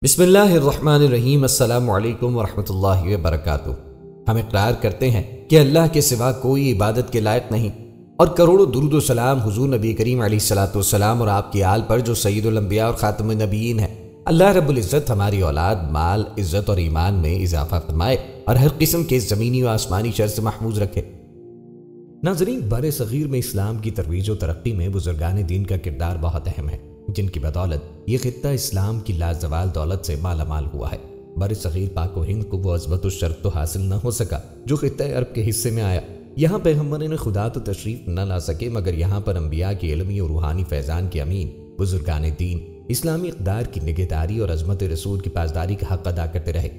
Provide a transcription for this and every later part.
بسم اللہ الرحمن الرحیم۔ السلام علیکم ورحمۃ اللہ وبرکاتہ۔ ہم اقرار کرتے ہیں کہ اللہ کے سوا کوئی عبادت کے لائق نہیں، اور کروڑوں درود و سلام حضور نبی کریم علیہ الصلوۃ والسلام اور آپ کی آل پر جو سید الانبیاء اور خاتم النبیین ہیں۔ اللہ رب العزت ہماری اولاد، مال، عزت اور ایمان میں اضافہ فرمائے اور ہر قسم کے زمینی و آسمانی شر سے محفوظ رکھے۔ ناظرین، بر صغیر میں اسلام کی ترویج و ترقی میں بزرگان دین کا کردار بہت اہم ہے، جن کی بدولت یہ خطہ اسلام کی لازوال دولت سے مالا مال ہوا ہے۔ بر صغیر پاک و ہند کو وہ عظمت و شرف تو حاصل نہ ہو سکا جو خطہ عرب کے حصے میں آیا۔ یہاں پیغمبران خدا تو تشریف نہ لا سکے، مگر یہاں پر انبیاء کے علمی اور روحانی فیضان کے امین بزرگان دین اسلامی اقدار کی نگہداری اور عظمت رسول کی پاسداری کا حق ادا کرتے رہے۔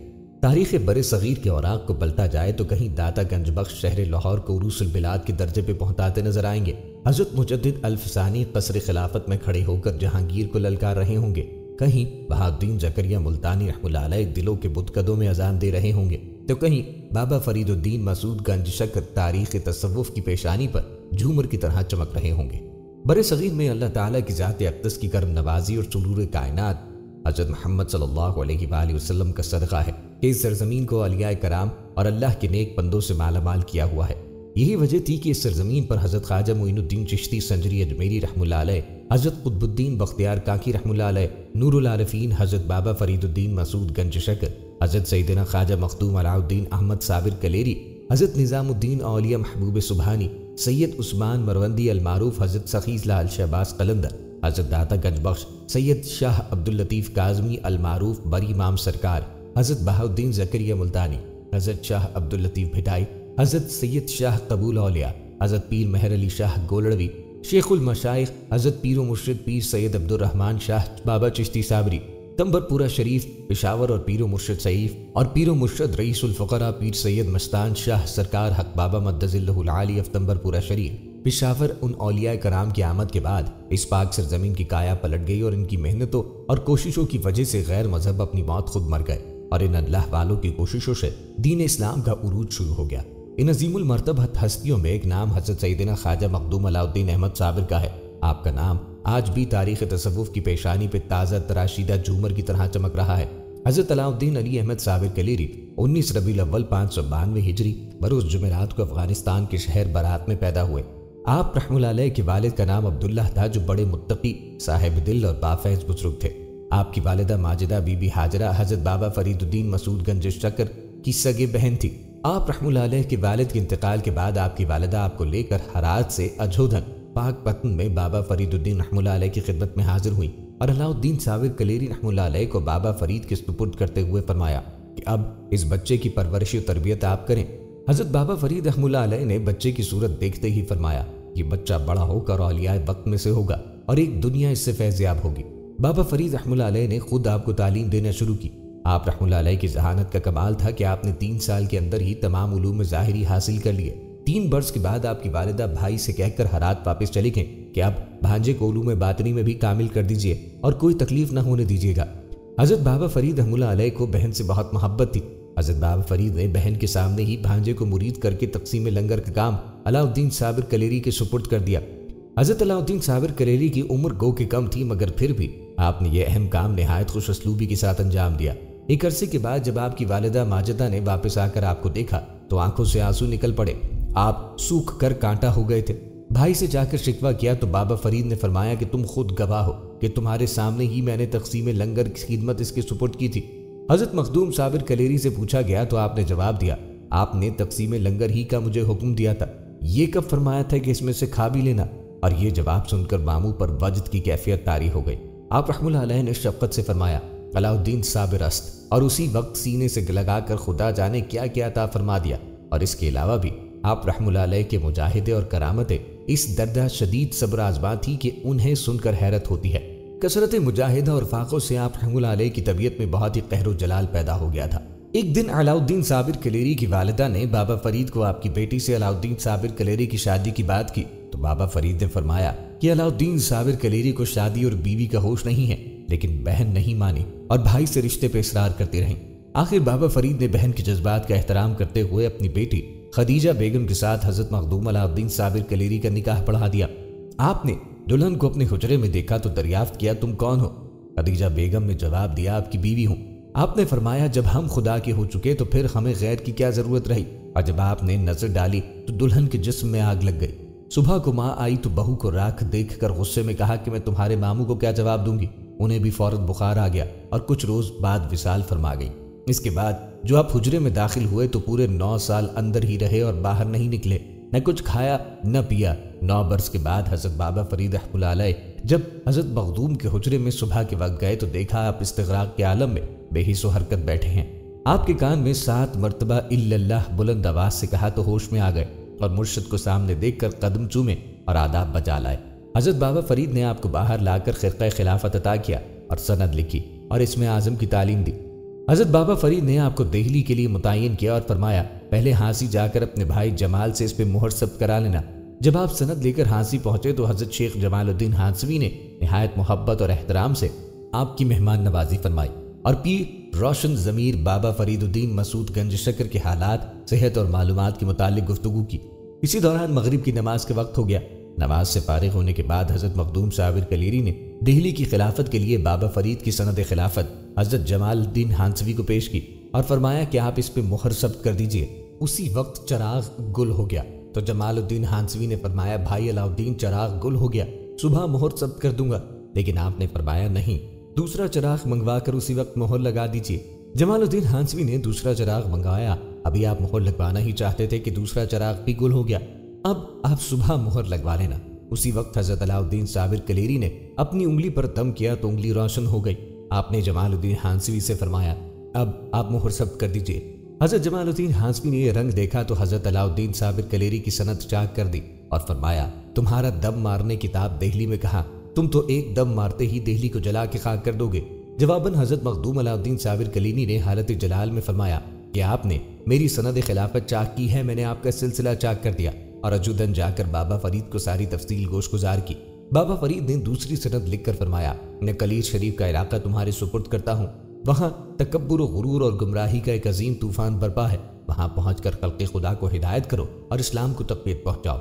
تاریخ بر صغیر کے اوراق کو پلٹا جائے تو کہیں داتا گنج بخش شہر لاہور کو عروس البلاد کے درجے پہ پہنچاتے نظر آئیں گے، حضرت مجدد الفسانی قصر خلافت میں کھڑے ہو کر جہانگیر کو للکار رہے ہوں گے، کہیں بہاؤالدین زکریا ملتانی رحمہ اللہ علیہ دلوں کے بتکدوں میں اذان دے رہے ہوں گے، تو کہیں بابا فرید الدین مسعود گنج شکر تاریخ تصوف کی پیشانی پر جھومر کی طرح چمک رہے ہوں گے۔ بر صغیر میں اللہ تعالیٰ کی ذات اقدس کی کرم نوازی اور سرور کائنات حضرت محمد صلی اللہ علیہ وآلہ وسلم کا صدقہ ہے کہ اس سرزمین کو اولیاء کرام اور اللہ کے نیک بندوں سے مالا مال کیا ہوا ہے۔ یہی وجہ تھی کہ اس سرزمین پر حضرت خواجہ معین الدین چشتی سنجری اجمیری رحمہ اللہ علیہ، حضرت قطب الدین بختیار کاکی رحمہ اللہ علیہ، نور العارفین حضرت بابا فرید الدین مسعود گنج شکر، حضرت سیدنا خواجہ مخدوم علاء الدین احمد صابر کلیری، حضرت نظام الدین اولیاء محبوب سبحانی، سید عثمان مروندی المعروف، حضرت سخیز لال شہباز قلندر، حضرت داتا گنج بخش سید شاہ عبداللطیف کاظمی المعروف بری امام سرکار، حضرت بہاؤالدین زکریا ملتانی، حضرت شاہ عبداللطیف بھٹائی، حضرت سید شاہ قبول اولیاء، حضرت پیر مہر علی شاہ گولڑوی، شیخ المشائخ حضرت پیر و مرشد پیر سید عبدالرحمن شاہ بابا چشتی صابری، تمبر پورہ شریف پشاور، اور پیر و مرشد سعیف اور پیر و مرشد رئیس الفقراء پیر سید مستان شاہ سرکار حق بابا مدظ اللہ العالی اف تمبر پورہ شریف پشاور۔ ان اولیاء کرام کی آمد کے بعد اس پاک سرزمین کی کایا پلٹ گئی، اور ان کی محنتوں اور کوششوں کی وجہ سے غیر مذہب اپنی موت خود مر گئے، اور ان اللہ والوں کی کوششوں سے دین اسلام کا عروج شروع ہو گیا۔ ان عظیم المرتبت ہستیوں میں ایک نام حضرت سیدنا خواجہ مخدوم علاء الدین احمد صابر کا ہے۔ آپ کا نام آج بھی تاریخ تصوف کی پیشانی پہ تازہ تراشیدہ جھومر کی طرح چمک رہا ہے۔ حضرت علاء الدین علی احمد صابر کلیری 19 ربیع الاول 592 ہجری بروز جمعرات کو افغانستان کے شہر برات میں پیدا ہوئے۔ آپ رحمہ اللہ علیہ کے والد کا نام عبداللہ تھا، جو بڑے متقی، صاحب دل اور بافیض بزرگ تھے۔ آپ کی والدہ ماجدہ بی بی ہاجرہ حضرت بابا فرید الدین مسعود گنج شکر کی سگے بہن تھی۔ آپ رحمہ اللہ علیہ کے والد کے انتقال کے بعد آپ کی والدہ آپ کو لے کر ہرات سے اجودھن پاک پتن میں بابا فرید الدین رحمہ اللہ علیہ کی خدمت میں حاضر ہوئیں، اور علاء الدین صابر کلیری رحمہ اللہ علیہ کو بابا فرید کے سپرد کرتے ہوئے فرمایا کہ اب اس بچے کی پرورش و تربیت آپ کریں۔ حضرت بابا فرید رحمہ اللہ علیہ نے بچے کی صورت دیکھتے ہی فرمایا، یہ بچہ بڑا ہو کر اولیاء وقت میں سے ہوگا اور ایک دنیا اس سے فیض یاب ہوگی۔ بابا فرید رحمہ اللہ علیہ نے خود آپ کو تعلیم دینا شروع کی۔ آپ رحمہ اللہ علیہ کی ذہانت کا کمال تھا کہ آپ نے 3 سال کے اندر ہی تمام علوم ظاہری حاصل کر لیے۔ 3 برس کے بعد آپ کی والدہ بھائی سے کہہ کر ہرات واپس چلی گئیں کہ اب بھانجے کو علوم باطنی میں بھی کامل کر دیجیے اور کوئی تکلیف نہ ہونے دیجیے گا۔ حضرت بابا فرید رحمہ اللہ علیہ کو بہن سے بہت محبت تھی۔ حضرت بابا فرید نے بہن کے سامنے ہی بھانجے کو مرید کر کے تقسیم لنگر کا کام علاء الدین صابر کلیری کے سپرد کر دیا۔ حضرت علاء الدین صابر کلیری کی عمر گو کہ کم تھی، مگر پھر بھی آپ نے یہ اہم کام نہایت خوش اسلوبی کے ساتھ انجام دیا۔ ایک عرصے کے بعد جب آپ کی والدہ ماجدہ نے واپس آ کر آپ کو دیکھا تو آنکھوں سے آنسو نکل پڑے۔ آپ سوکھ کر کانٹا ہو گئے تھے۔ بھائی سے جا کر شکوہ کیا تو بابا فرید نے فرمایا کہ تم خود گواہ ہو کہ تمہارے سامنے ہی میں نے تقسیم لنگر کی خدمت اس کے سپرد کی تھی۔ حضرت مخدوم صابر کلیری سے پوچھا گیا تو آپ نے جواب دیا، آپ نے تقسیم لنگر ہی کا مجھے حکم دیا تھا، یہ کب فرمایا تھا کہ اس میں سے کھا بھی لینا؟ اور یہ جواب سن کر ماموں پر وجد کی کیفیت طاری ہو گئی۔ آپ رحمہ اللہ علیہ نے شفقت سے فرمایا، علاء الدین صابر است، اور اسی وقت سینے سے لگا کر خدا جانے کیا کیا عطا فرما دیا۔ اور اس کے علاوہ بھی آپ رحمہ اللہ علیہ کے مجاہدے اور کرامتیں اس درجہ شدید صبر آزما تھی کہ انہیں سن کر حیرت ہوتی ہے۔ کثرت مجاہدہ اور فاقوں سے آپ رحمہ اللہ علیہ کی طبیعت میں بہت ہی قہر و جلال پیدا ہو گیا تھا۔ ایک دن علاء الدین صابر کلیری کی والدہ نے بابا فرید کو آپ کی بیٹی سے علاء الدین صابر کلیری کی شادی کی بات کی تو بابا فرید نے فرمایا کہ علاء الدین صابر کلیری کو شادی اور بیوی کا ہوش نہیں ہے، لیکن بہن نہیں مانی اور بھائی سے رشتے پہ اصرار کرتی رہیں۔ آخر بابا فرید نے بہن کے جذبات کا احترام کرتے ہوئے اپنی بیٹی خدیجہ بیگم کے ساتھ حضرت مخدوم علاء الدین صابر کلیری کا نکاح پڑھا دیا۔ آپ نے دلہن کو اپنے حجرے میں دیکھا تو دریافت کیا، تم کون ہو؟ خدیجہ بیگم نے جواب دیا آپ کی بیوی ہوں۔ آپ نے فرمایا جب ہم خدا کے ہو چکے تو پھر ہمیں غیر کی کیا ضرورت رہی، اور جب آپ نے نظر ڈالی تو دلہن کے جسم میں آگ لگ گئی۔ صبح کو ماں آئی تو بہو کو راکھ دیکھ کر غصے میں کہا کہ میں تمہارے ماموں کو کیا جواب دوں گی۔ انہیں بھی فوراً بخار آ گیا اور کچھ روز بعد وصال فرما گئی۔ اس کے بعد جو آپ حجرے میں داخل ہوئے تو پورے 9 سال اندر ہی رہے اور باہر نہیں نکلے، نہ کچھ کھایا نہ پیا۔ 9 برس کے بعد حضرت بابا فرید رحمۃ اللہ علیہ جب حضرت مخدوم کے حجرے میں صبح کے وقت گئے تو دیکھا آپ استغراق کے عالم میں بے حس و حرکت بیٹھے ہیں۔ آپ کے کان میں 7 مرتبہ الا اللہ بلند آواز سے کہا تو ہوش میں آ گئے اور مرشد کو سامنے دیکھ کر قدم چومے اور آداب بجا لائے۔ حضرت بابا فرید نے آپ کو باہر لا کر خرقہ خلافت عطا کیا اور سند لکھی اور اسم اعظم کی تعلیم دی۔ حضرت بابا فرید نے آپ کو دہلی کے لیے متعین کیا اور فرمایا پہلے ہانسی جا کر اپنے بھائی جمال سے اس پہ مہر ثبت کرا لینا۔ جب آپ سند لے کر ہانسی پہنچے تو حضرت شیخ جمال الدین ہانسوی نے نہایت محبت اور احترام سے آپ کی مہمان نوازی فرمائی اور پیر روشن ضمیر بابا فرید الدین مسعود گنج شکر کے حالات، صحت اور معلومات کے متعلق گفتگو کی۔ اسی دوران مغرب کی نماز کے وقت ہو گیا۔ نماز سے فارغ ہونے کے بعد حضرت مخدوم صابر کلیری نے دہلی کی خلافت کے لیے بابا فرید کی سند خلافت حضرت جمال الدین ہانسوی کو پیش کی اور فرمایا کہ آپ اس پہ مہر ثبت کر دیجئے۔ اسی وقت چراغ گل ہو گیا تو جمال الدین ہانسوی نے فرمایا بھائی علاء الدین چراغ گل ہو گیا، صبح مہر ثبت کر دوں گا، لیکن آپ نے فرمایا نہیں، دوسرا چراغ منگوا کر اسی وقت مہر لگا دیجئے۔ جمال الدین ہانسوی نے دوسرا چراغ منگوایا، ابھی آپ مہر لگوانا ہی چاہتے تھے کہ دوسرا چراغ بھی گل ہو گیا، اب آپ صبح مہر لگوا لینا۔ اسی وقت حضرت علاء الدین صابر کلیری نے اپنی انگلی پر دم کیا تو انگلی روشن ہو گئی۔ آپ نے جمال الدین ہانسوی سے فرمایا اب آپ مہر ثبت کر دیجئے۔ حضرت جمال الدین ہانسوی نے یہ رنگ دیکھا تو حضرت علاء الدین صابر کلیری کی سند چاک کر دی اور فرمایا تمہارا دم مارنے کتاب دہلی میں کہا، تم تو ایک دم مارتے ہی دہلی کو جلا کے خاک کر دو گے۔ جواباً حضرت مخدوم علاء الدین صابر کلینی نے حالت جلال میں فرمایا کہ آپ نے میری سند خلافت چاک کی ہے، میں نے آپ کا سلسلہ چاک کر دیا، اور اجودن جا کر بابا فرید کو ساری تفصیل گوش گزار کی۔ بابا فرید نے دوسری سند لکھ کر فرمایا میں کلیر شریف کا علاقہ تمہارے سپرد کرتا ہوں، وہاں تکبر و غرور اور گمراہی کا ایک عظیم طوفان برپا ہے، وہاں پہنچ کر خلق خدا کو ہدایت کرو اور اسلام کو تقویت پہنچاؤ۔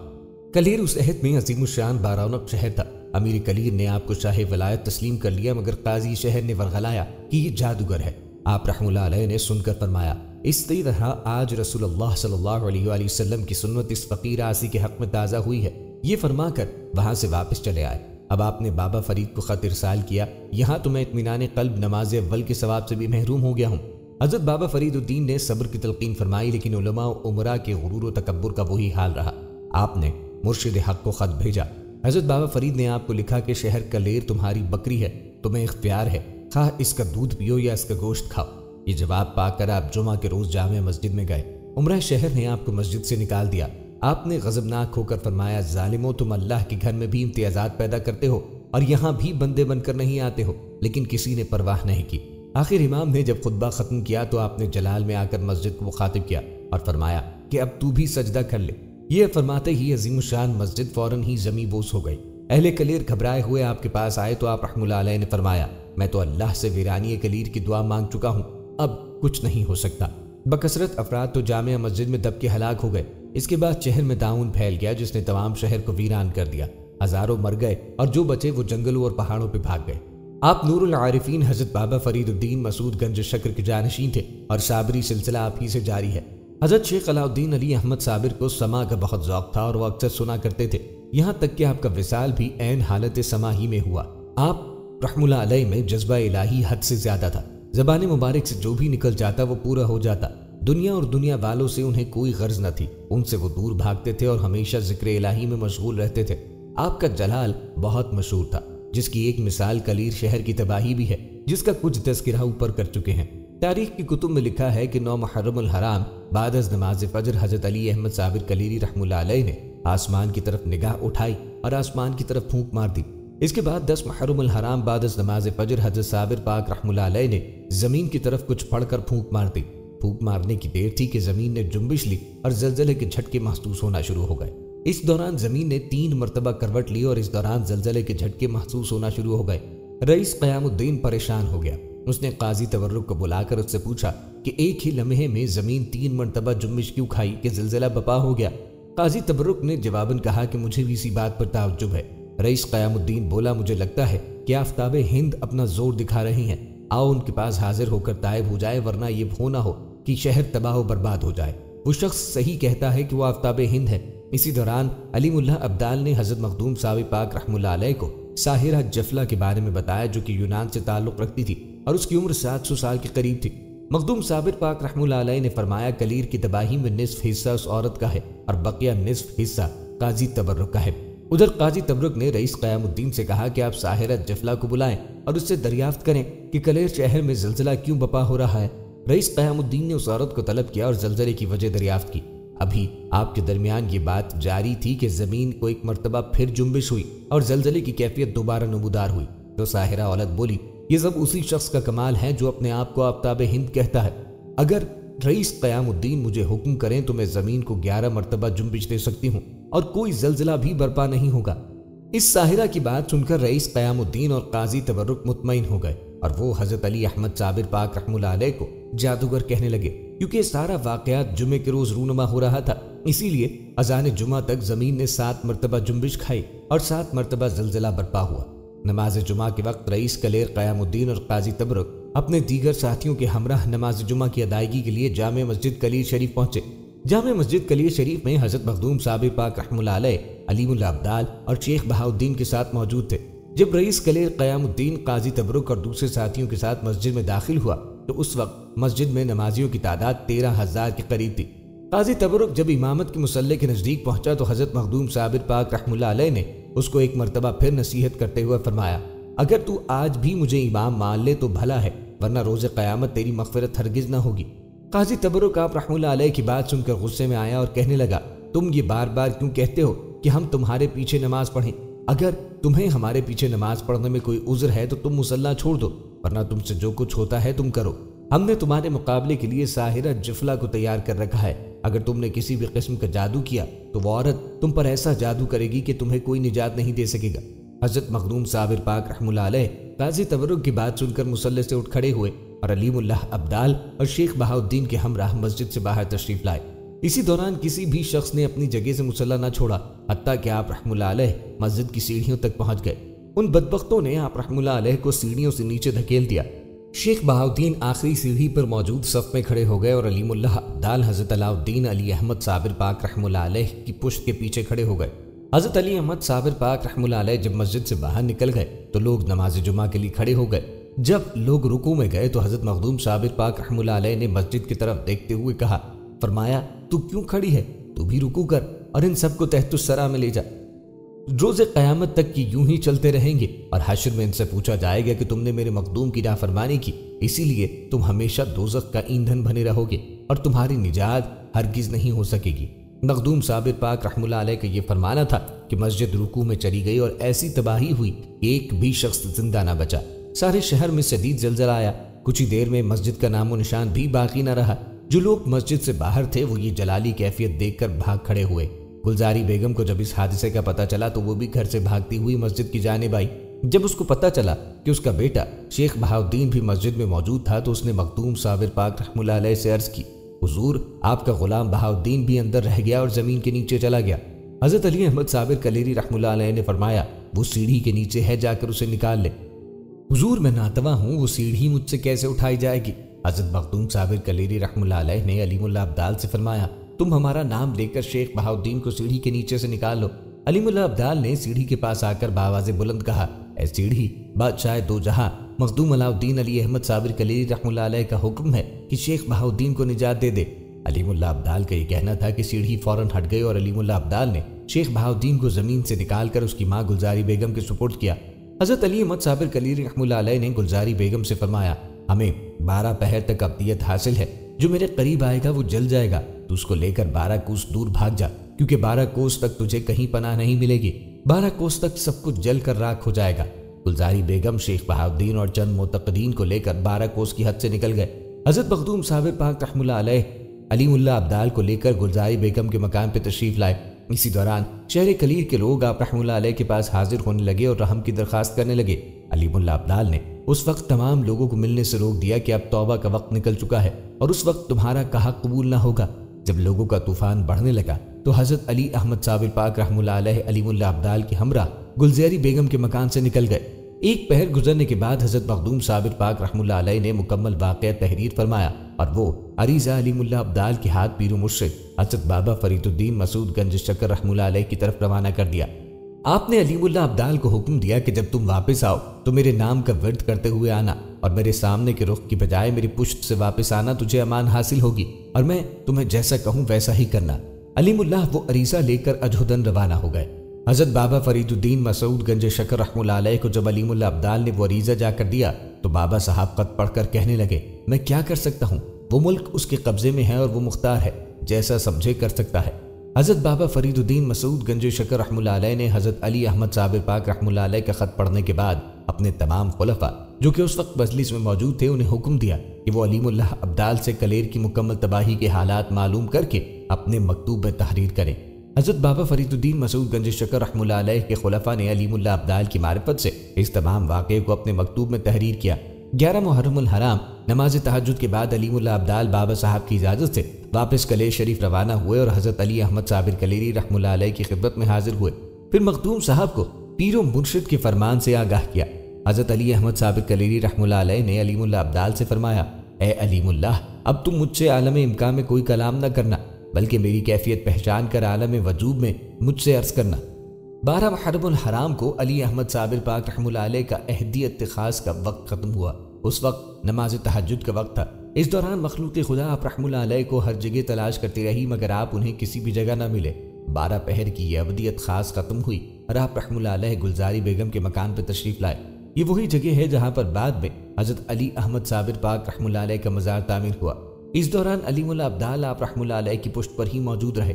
کلیر اس عہد میں عظیم الشان بارونق شہر تھا۔ امیر کلیر نے آپ کو شاہ ولایت تسلیم کر لیا، مگر قاضی شہر نے ورغلایا کہ یہ جادوگر ہے۔ آپ رحمۃ اللہ علیہ نے سن کر فرمایا اس طرح آج رسول اللہ صلی اللہ علیہ وآلہ وسلم کی سنت اس فقیر عاصی کے حق میں تازہ ہوئی ہے۔ یہ فرما کر وہاں سے واپس چلے آئے۔ اب آپ نے بابا فرید کو خط ارسال کیا، یہاں تو میں اطمینان قلب نماز اول کے ثواب سے بھی محروم ہو گیا ہوں۔ حضرت بابا فرید الدین نے صبر کی تلقین فرمائی، لیکن علماء و عمراء کے غرور و تکبر کا وہی حال رہا۔ آپ نے مرشد حق کو خط بھیجا۔ حضرت بابا فرید نے آپ کو لکھا کہ شہر کلیر تمہاری بکری ہے، تمہیں اختیار ہے، خواہ اس کا دودھ پیو یا اس کا گوشت کھاؤ۔ یہ جواب پا کر آپ جمعہ کے روز جامع مسجد میں گئے۔ عمرہ شہر نے آپ کو مسجد سے نکال دیا۔ آپ نے غضبناک ہو کر فرمایا ظالمو، تم اللہ کے گھر میں بھی امتیازات پیدا کرتے ہو اور یہاں بھی بندے بن کر نہیں آتے ہو، لیکن کسی نے پرواہ نہیں کی۔ آخر امام نے جب خطبہ ختم کیا تو آپ نے جلال میں آ کر مسجد کو مخاطب کیا اور فرمایا کہ اب تو بھی سجدہ کر لے۔ یہ فرماتے ہی عظیم الشان مسجد فوراً ہی زمیں بوس ہو گئی۔ اہل کلیر گھبرائے ہوئے آپ کے پاس آئے تو آپ رحمۃ اللہ علیہ نے فرمایا میں تو اللہ سے ویرانی کلیر کی دعا مانگ چکا ہوں، اب کچھ نہیں ہو سکتا۔ بکثرت افراد تو جامع مسجد میں دب کے ہلاک ہو گئے۔ اس کے بعد شہر میں طاعون پھیل گیا جس نے تمام شہر کو ویران کر دیا۔ ہزاروں مر گئے اور جو بچے وہ جنگلوں اور پہاڑوں پہ بھاگ گئے۔ آپ نور العارفین حضرت بابا فرید الدین مسعود گنج شکر کے جانشین تھے اور صابری سلسلہ آپ ہی سے جاری ہے۔ حضرت شیخ علاء الدین علی احمد صابر کو سما کا بہت ذوق تھا اور وہ اکثر سنا کرتے تھے، یہاں تک کہ آپ کا وصال بھی عین حالت سما ہی میں ہوا۔ آپ رحمۃ اللہ علیہ میں جذبہ الہی حد سے زیادہ تھا، زبان مبارک سے جو بھی نکل جاتا وہ پورا ہو جاتا۔ دنیا اور دنیا والوں سے انہیں کوئی غرض نہ تھی، ان سے وہ دور بھاگتے تھے اور ہمیشہ ذکر الہی میں مشغول رہتے تھے۔ آپ کا جلال بہت مشہور تھا، جس کی ایک مثال کلیر شہر کی تباہی بھی ہے، جس کا کچھ تذکرہ اوپر کر چکے ہیں۔ تاریخ کی کتب میں لکھا ہے کہ 9 محرم الحرام بعد از نماز فجر حضرت علی احمد صابر کلیری رحمۃ اللہ علیہ نے آسمان کی طرف نگاہ اٹھائی اور آسمان کی طرف پھونک مار دی۔ اس کے بعد 10 محرم الحرام بعد از نماز فجر حضرت صابر پاک رحمۃ اللہ علیہ نے زمین کی طرف کچھ پڑھ کر پھونک مار دی۔ پھونک مارنے کی دیر تھی کہ زمین نے جنبش لی اور زلزلے کے جھٹکے محسوس ہونا شروع ہو گئے۔ اس دوران زمین نے 3 مرتبہ کروٹ لی اور اس دوران زلزلے کے جھٹکے محسوس ہونا شروع ہو گئے۔ رئیس قیام الدین پریشان ہو گیا۔ اس نے قاضی تورق کو بلا کر اس سے پوچھا کہ ایک ہی لمحے میں زمین 3 مرتبہ جنبش کیوں کھائی کہ زلزلہ بپا ہو گیا؟ قاضی تورق نے جواباً کہا کہ مجھے بھی اسی بات پر تعجب ہے۔ رئیس قیام الدین بولا مجھے لگتا ہے کہ آفتاب ہند اپنا زور دکھا رہی ہیں، آؤ ان کے پاس حاضر ہو کر طائب ہو جائے، ورنہ یہ ہو نہ ہو کہ شہر تباہ و برباد ہو جائے۔ وہ شخص صحیح کہتا ہے کہ وہ آفتاب ہند ہے۔ اسی دوران علیم اللہ ابدال نے حضرت مخدوم صاحب پاک رحمہ اللہ علیہ کو ساحرہ جفلا کے بارے میں بتایا، جو کہ یونان سے تعلق رکھتی تھی اور اس کی عمر 700 سال کے قریب تھی۔ مخدوم صابر پاک رحمہ اللہ علیہ نے فرمایا کلیر کی تباہی میں نصف حصہ اس عورت کا ہے اور بقیہ نصف حصہ قاضی تبرک کا ہے۔ ادھر قاضی تبرک نے رئیس قیام الدین سے کہا کہ آپ ساحرہ جفلا کو بلائیں اور اس سے دریافت کریں کہ کلیر شہر میں زلزلہ کیوں بپا ہو رہا ہے۔ رئیس قیام الدین نے اس عورت کو طلب کیا اور زلزلے کی وجہ دریافت کی۔ ابھی آپ کے درمیان یہ بات جاری تھی کہ زمین کو ایک مرتبہ پھر جنبش ہوئی اور زلزلے کی کیفیت دوبارہ نمودار ہوئی۔ تو ساحرہ عورت بولی یہ سب اسی شخص کا کمال ہے جو اپنے آپ کو آفتاب ہند کہتا ہے۔ اگر رئیس قیام الدین مجھے حکم کریں تو میں زمین کو 11 مرتبہ جنبش دے سکتی ہوں اور کوئی زلزلہ بھی برپا نہیں ہوگا۔ اس ساحرہ کی بات سن کر رئیس قیام الدین اور قاضی تبرک مطمئن ہو گئے اور وہ حضرت علی احمد صابر پاک رحمہ اللہ علیہ کو جادوگر کہنے لگے، کیونکہ سارا واقعات جمعے کے روز رونما ہو رہا تھا، اسی لیے اذان جمعہ تک زمین نے 7 مرتبہ جنبش کھائی اور 7 مرتبہ زلزلہ برپا ہوا۔ نماز جمعہ کے وقت رئیس کلیر قیام الدین اور قاضی تبرک اپنے دیگر ساتھیوں کے ہمراہ نماز جمعہ کی ادائیگی کے لیے جامع مسجد کلیر شریف پہنچے۔ جامع مسجد کلیر شریف میں حضرت مخدوم صابر پاک رحمہ اللہ علیہ، علیم اللہ ابدال اور شیخ بہاؤالدین کے ساتھ موجود تھے۔ جب رئیس کلیر قیام الدین قاضی تبرک اور دوسرے ساتھیوں کے ساتھ مسجد میں داخل ہوا تو اس وقت مسجد میں نمازیوں کی تعداد 13,000 کے قریب تھی۔ قاضی تبرک جب امامت کے مصلی کے نزدیک پہنچا تو حضرت مخدوم صابر پاک رحمہ اللہ علیہ نے اس کو ایک مرتبہ پھر نصیحت کرتے ہوئے فرمایا، اگر تو آج بھی مجھے امام مان لے تو بھلا ہے، ورنہ روز قیامت تیری مغفرت ہرگز نہ ہوگی۔ قاضی تبرک آپ رحمہ اللہ علیہ کی بات سن کر غصے میں آیا اور کہنے لگا، تم یہ بار بار کیوں کہتے ہو کہ ہم تمہارے پیچھے نماز پڑھیں؟ اگر تمہیں ہمارے پیچھے نماز پڑھنے میں کوئی عذر ہے تو تم مصلی چھوڑ دو، ورنہ تم سے جو کچھ ہوتا ہے تم کرو۔ ہم نے تمہارے مقابلے کے لیے ساحرہ جفلا کو تیار کر رکھا ہے، اگر تم نے کسی بھی قسم کا جادو کیا تو وہ عورت تم پر ایسا جادو کرے گی کہ تمہیں کوئی نجات نہیں دے سکے گا۔ حضرت مخدوم صابر پاک رحمہ اللہ علیہ قاضی تبرک کی بات سن کر مصلی سے اٹھ کھڑے ہوئے اور علیم اللہ ابدال اور شیخ بہاؤالدین کے ہمراہ مسجد سے باہر تشریف لائے۔ اسی دوران کسی بھی شخص نے اپنی جگہ سے مصلی نہ چھوڑا، حتیٰ کہ آپ رحمہ اللہ علیہ مسجد کی سیڑھیوں تک پہنچ گئے۔ ان بدبختوں نے آپ رحمہ اللہ علیہ کو سیڑھیوں سے نیچے دھکیل دیا۔ شیخ بہاؤالدین آخری سیڑھی پر موجود صف میں کھڑے ہو گئے اور علیم اللہ ابدال حضرت علاء الدین علی احمد صابر پاک رحمہ اللہ علیہ کی پشت کے پیچھے کھڑے ہو گئے۔ حضرت علی احمد صابر پاک رحمہ اللہ علیہ جب مسجد سے باہر نکل گئے تو لوگ نماز جمعہ کے لیے کھڑے ہو گئے۔ جب لوگ رکوع میں گئے تو حضرت مخدوم صابر پاک رحمہ اللہ علیہ نے مسجد کی طرف دیکھتے ہوئے کہا، فرمایا تو کیوں کھڑی ہے؟ تو بھی رکوع کر اور ان سب کو تحت الثری میں لے جا۔ روز قیامت تک کی یوں ہی چلتے رہیں گے اور حشر میں ان سے پوچھا جائے گا کہ تم نے میرے مخدوم کی نافرمانی کی، اسی لیے تم ہمیشہ دوزخ کا ایندھن بنے رہو گے اور تمہاری نجات ہرگز نہیں ہو سکے گی۔ مخدوم صابر پاک رحمہ اللہ علیہ کا یہ فرمانا تھا کہ مسجد رکوع میں چلی گئی اور ایسی تباہی ہوئی کہ ایک بھی شخص زندہ نہ بچا۔ سارے شہر میں شدید زلزلہ آیا، کچھ ہی دیر میں مسجد کا نام و نشان بھی باقی نہ رہا۔ جو لوگ مسجد سے باہر تھے وہ یہ جلالی کیفیت دیکھ کر بھاگ کھڑے ہوئے۔ گلزاری بیگم کو جب اس حادثے کا پتہ چلا تو وہ بھی گھر سے بھاگتی ہوئی مسجد کی جانب آئی۔ جب اس کو پتہ چلا کہ اس کا بیٹا شیخ بہاؤالدین بھی مسجد میں موجود تھا تو اس نے مخدوم صابر پاک رحمہ اللہ علیہ سے عرض کی، حضور آپ کا غلام بہاؤالدین بھی اندر رہ گیا اور زمین کے نیچے چلا گیا۔ حضرت علی احمد صابر کلیری رحمہ اللہ علیہ نے فرمایا، وہ سیڑھی کے نیچے ہے، جا کر اسے نکال لے۔ حضور میں ناتواں ہوں، وہ سیڑھی مجھ سے کیسے اٹھائی جائے گی؟ حضرت مخدوم صابر کلیری رحمہ اللہ علیہ نے علیم اللہ ابدال سے فرمایا، تم ہمارا نام لے کر شیخ بہاؤالدین کو سیڑھی کے نیچے سے نکال لو۔ علیم اللہ ابدال نے سیڑھی کے پاس آ کر بآواز بلند کہا، اے سیڑھی، بادشاہ دو جہاں مخدوم علاء الدین علی احمد صابر کلیری رحمہ اللہ علیہ کا حکم ہے کہ شیخ بہاؤالدین کو نجات دے دے۔ علیم اللہ ابدال کا یہ کہنا تھا کہ سیڑھی فوراً ہٹ گئی اور علیم اللہ ابدال نے شیخ بہاؤالدین کو زمین سے نکال کر اس کی ماں گلزاری بیگم کے سپرد کیا۔ حضرت علی احمد صابر کلیری رحمہ اللہ علیہ نے گلزاری بیگم سے فرمایا، ہمیں 12 پہر تک ابدیت حاصل ہے، جو میرے قریب آئے گا وہ جل جائے گا، تو اس کو لے کر 12 کوس دور بھاگ جا، کیونکہ 12 کوس تک تجھے کہیں پناہ نہیں ملے گی، 12 کوس تک سب کچھ جل کر راکھ ہو جائے گا۔ گلزاری بیگم شیخ بہاؤالدین اور چند معتقدین کو لے کر 12 کوس کی حد سے نکل گئے۔ حضرت مخدوم صابر پاک رحمہ اللہ علیہ علیم اللہ ابدال کو لے کر گلزاری بیگم کے مکان پہ تشریف لائے۔ اسی دوران شہر کلیر کے لوگ آپ رحمہ اللہ علیہ کے پاس حاضر ہونے لگے اور رحم کی درخواست کرنے لگے۔ علیم اللہ ابدال نے اس وقت تمام لوگوں کو ملنے سے روک دیا کہ اب توبہ کا وقت نکل چکا ہے اور اس وقت تمہارا کہا قبول نہ ہوگا۔ جب لوگوں کا طوفان بڑھنے لگا تو حضرت علی احمد صابر پاک رحمہ اللہ علیہ علیم اللہ ابدال کے ہمراہ گلزیری بیگم کے مکان سے نکل گئے۔ ایک پہر گزرنے کے بعد حضرت مخدوم صابر پاک رحمہ اللہ علیہ نے مکمل واقعہ تحریر فرمایا اور وہ عریضہ علیم اللہ ابدال کے ہاتھ پیر و مرشد حضرت بابا فرید الدین مسعود گنج شکر رحمہ اللہ علیہ کی طرف روانہ کر دیا۔ آپ نے علیم اللہ ابدال کو حکم دیا کہ جب تم واپس آؤ تو میرے نام کا ورد کرتے ہوئے آنا اور میرے سامنے کے رخ کی بجائے میری پشت سے واپس آنا، تجھے امان حاصل ہوگی اور میں تمہیں جیسا کہوں ویسا ہی کرنا۔ علیم اللہ وہ عریضہ لے کر اجہدن روانہ ہو گئے۔ حضرت بابا فرید الدین مسعود گنج شکر رحمہ اللہ علیہ کو جب علیم اللہ ابدال نے وہ عریضہ جا کر دیا تو بابا صاحب خط پڑھ کر کہنے لگے، میں کیا کر سکتا ہوں، وہ ملک اس کے قبضے میں ہے اور وہ مختار ہے، جیسا سمجھے کر سکتا ہے۔ حضرت بابا فرید الدین مسعود گنج شکر رحمہ اللہ علیہ نے حضرت علی احمد صابر پاک رحمہ اللہ علیہ کا خط پڑھنے کے بعد اپنے تمام خلفاء جو کہ اس وقت مجلس میں موجود تھے انہیں حکم دیا کہ وہ علیم اللہ ابدال سے کلیر کی مکمل تباہی کے حالات معلوم کر کے اپنے مکتوب میں تحریر کریں۔ حضرت بابا فرید الدین مسعود گنج شکر رحمہ اللہ علیہ کے خلفاء نے علیم اللہ ابدال کی معرفت سے اس تمام واقعے کو اپنے مکتوب میں تحریر کیا۔ 11 محرم الحرام نماز تہجد کے بعد علیم اللہ ابدال بابا صاحب کی اجازت سے واپس کلیر شریف روانہ ہوئے اور حضرت علی احمد صابر کلیری رحمہ اللہ علیہ کی خدمت میں حاضر ہوئے۔ پھر مخدوم صاحب کو پیر و مرشد کے فرمان سے آگاہ کیا۔ حضرت علی احمد صابر کلیری رحمہ اللہ علیہ نے علیم اللہ ابدال سے فرمایا، اے علیم اللہ، اب تم مجھ سے عالم امکان میں کوئی کلام نہ کرنا بلکہ میری کیفیت پہچان کر عالم وجوب میں مجھ سے عرض کرنا۔ 12 محرم الحرام کو علی احمد صابر پاک رحمہ اللہ علیہ کا عہدی اتخاذ کا وقت ختم ہوا۔ اس وقت نماز تہجد کا وقت تھا۔ اس دوران مخلوق خدا آپ رحمہ اللہ علیہ کو ہر جگہ تلاش کرتی رہی مگر آپ انہیں کسی بھی جگہ نہ ملے۔ 12 پہر کی یہ ابدیت خاص ختم ہوئی اور آپ رحمہ اللہ علیہ گلزاری بیگم کے مکان پر تشریف لائے۔ یہ وہی جگہ ہے جہاں پر بعد میں حضرت علی احمد صابر پاک رحمہ اللہ علیہ کا مزار تعمیر ہوا۔ اس دوران علیم اللہ ابدال آپ رحمہ اللہ علیہ کی پشت پر ہی موجود رہے۔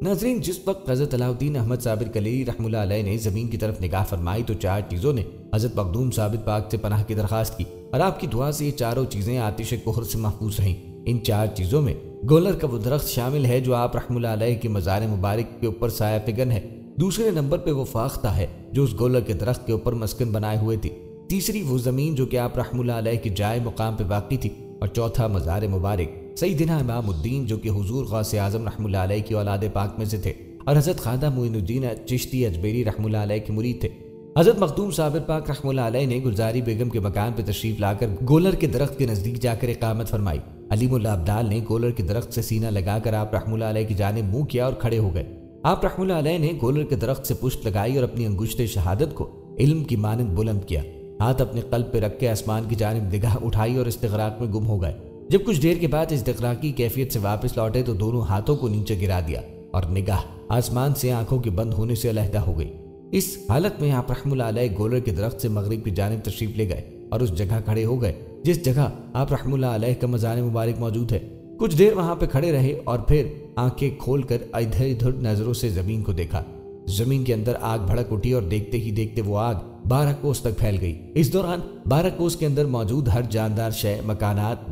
ناظرین، جس وقت حضرت علاء الدین احمد صابر کلیری رحمہ اللہ علیہ نے زمین کی طرف نگاہ فرمائی تو 4 چیزوں نے حضرت مخدوم صابر پاک سے پناہ کی درخواست کی اور آپ کی دعا سے یہ چاروں چیزیں آتش کفر سے محفوظ رہیں۔ ان 4 چیزوں میں گولر کا وہ درخت شامل ہے جو آپ رحمہ اللہ علیہ کے مزار مبارک کے اوپر سایہ فگن ہے۔ دوسرے نمبر پہ وہ فاختہ ہے جو اس گولر کے درخت کے اوپر مسکن بنائے ہوئے تھی۔ تیسری وہ زمین جو کہ آپ رحمہ اللہ علیہ کے جائے مقام پہ واقع تھی، اور چوتھا مزار مبارک سیدنا امام الدین جو کہ حضور غوث اعظم رحمہ اللہ علیہ کی اولاد پاک میں سے تھے اور حضرت خواجہ معین الدین چشتی اجمیری رحمہ اللہ علیہ کے مرید تھے۔ حضرت مخدوم صابر پاک رحمہ اللہ علیہ نے گلزاری بیگم کے مکان پہ تشریف لا کر گولر کے درخت کے نزدیک جا کر اقامت فرمائی۔ علیم اللہ ابدال نے گولر کے درخت سے سینہ لگا کر آپ رحمہ اللہ علیہ کی جانب منہ کیا اور کھڑے ہو گئے۔ آپ رحمہ اللہ علیہ نے گولر کے درخت سے پشت لگائی اور اپنی انگشت شہادت کو علم کی مانند بلند کیا۔ ہاتھ اپنے قلب پہ رکھ کے آسمان کی جانب نگاہ اٹھائی اور استغراق میں گم ہو گئے۔ جب کچھ دیر کے بعد استغراقی کیفیت سے واپس لوٹے تو دونوں ہاتھوں کو نیچے گرا دیا اور نگاہ آسمان سے آنکھوں کے بند ہونے سے علیحدہ ہو گئی۔ اس حالت میں آپ رحمہ اللہ علیہ گولر کے درخت سے مغرب کی جانب تشریف لے گئے اور اس جگہ کھڑے ہو گئے جس جگہ آپ رحمہ اللہ علیہ کا مزار مبارک موجود ہے۔ کچھ دیر وہاں پہ کھڑے رہے اور پھر آنکھیں کھول کر ادھر ادھر نظروں سے زمین کو دیکھا۔ زمین کے اندر آگ بھڑک اٹھی اور دیکھتے ہی دیکھتے وہ آگ 12 کوس تک پھیل گئی۔ اس دوران 12 کوس کے اندر موجود ہر جاندار شے، مکانات،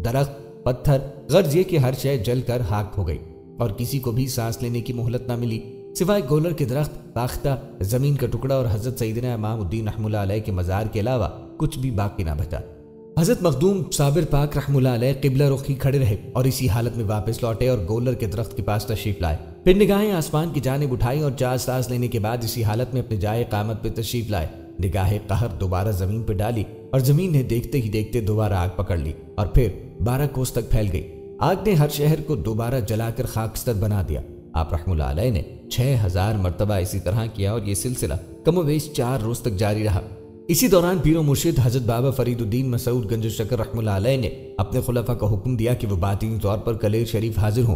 درخت، پتھر، غرض یہ کہ ہر شے جل کر خاک ہو گئی اور کسی کو بھی سانس لینے کی مہلت نہ ملی سوائے گولر کے درخت، فاختہ، زمین کا ٹکڑا اور حضرت سیدنا امام الدین رحمہ اللہ علیہ کے مزار کے علاوہ کچھ بھی باقی نہ بچا۔ حضرت مخدوم صابر پاک رحمہ اللہ علیہ قبلہ رخی کھڑے رہے اور اسی حالت میں واپس لوٹے اور گولر کے درخت کے پاس تشریف لائے۔ پھر نگاہیں آسمان کی جانب اٹھائی اور 4 سانس لینے کے بعد اسی حالت میں اپنے جائے قامت پہ تشریف لائے۔ نگاہ قہر دوبارہ زمین پہ ڈالی اور زمین نے دیکھتے ہی دیکھتے دوبارہ آگ پکڑ لی اور پھر 12 کوس تک پھیل گئی۔ آگ نے ہر شہر کو دوبارہ جلا کر خاکستر بنا دیا۔ آپ رحمہ اللہ علیہ نے 6000 مرتبہ اسی طرح کیا اور یہ سلسلہ کم و بیش 4 روز تک جاری رہا۔ اسی دوران پیر و مرشد حضرت بابا فرید الدین مسعود گنج شکر رحمہ اللہ علیہ نے اپنے خلفاء کو حکم دیا کہ وہ باطنی طور پر کلیر شریف حاضر ہوں۔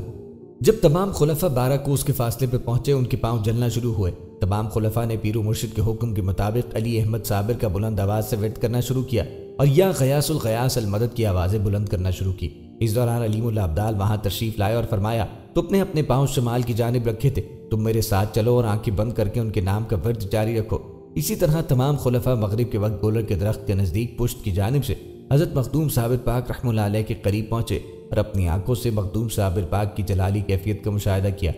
جب تمام خلفاء 12 کوس کے فاصلے پہ پہنچے ان کے پاؤں جلنا شروع ہوئے۔ تمام خلفاء نے پیر و مرشد کے حکم کے مطابق علی احمد صابر کا بلند آواز سے ورد کرنا شروع کیا اور یا غیاث الغیاث المدد کی آوازیں بلند کرنا شروع کی۔ اس دوران علیم اللہ ابدال وہاں تشریف لائے اور فرمایا، تم نے اپنے پاؤں شمال کی جانب رکھے تھے، تم میرے ساتھ چلو اور آنکھیں بند کر کے ان کے نام کا ورد جاری رکھو۔ اسی طرح تمام خلفاء مغرب کے وقت گولر کے درخت کے نزدیک پشت کی جانب سے حضرت مخدوم صابر پاک رحمہ اللہ علیہ کے قریب پہنچے اور اپنی آنکھوں سے مخدوم صابر پاک کی جلالی کیفیت کا مشاہدہ کیا۔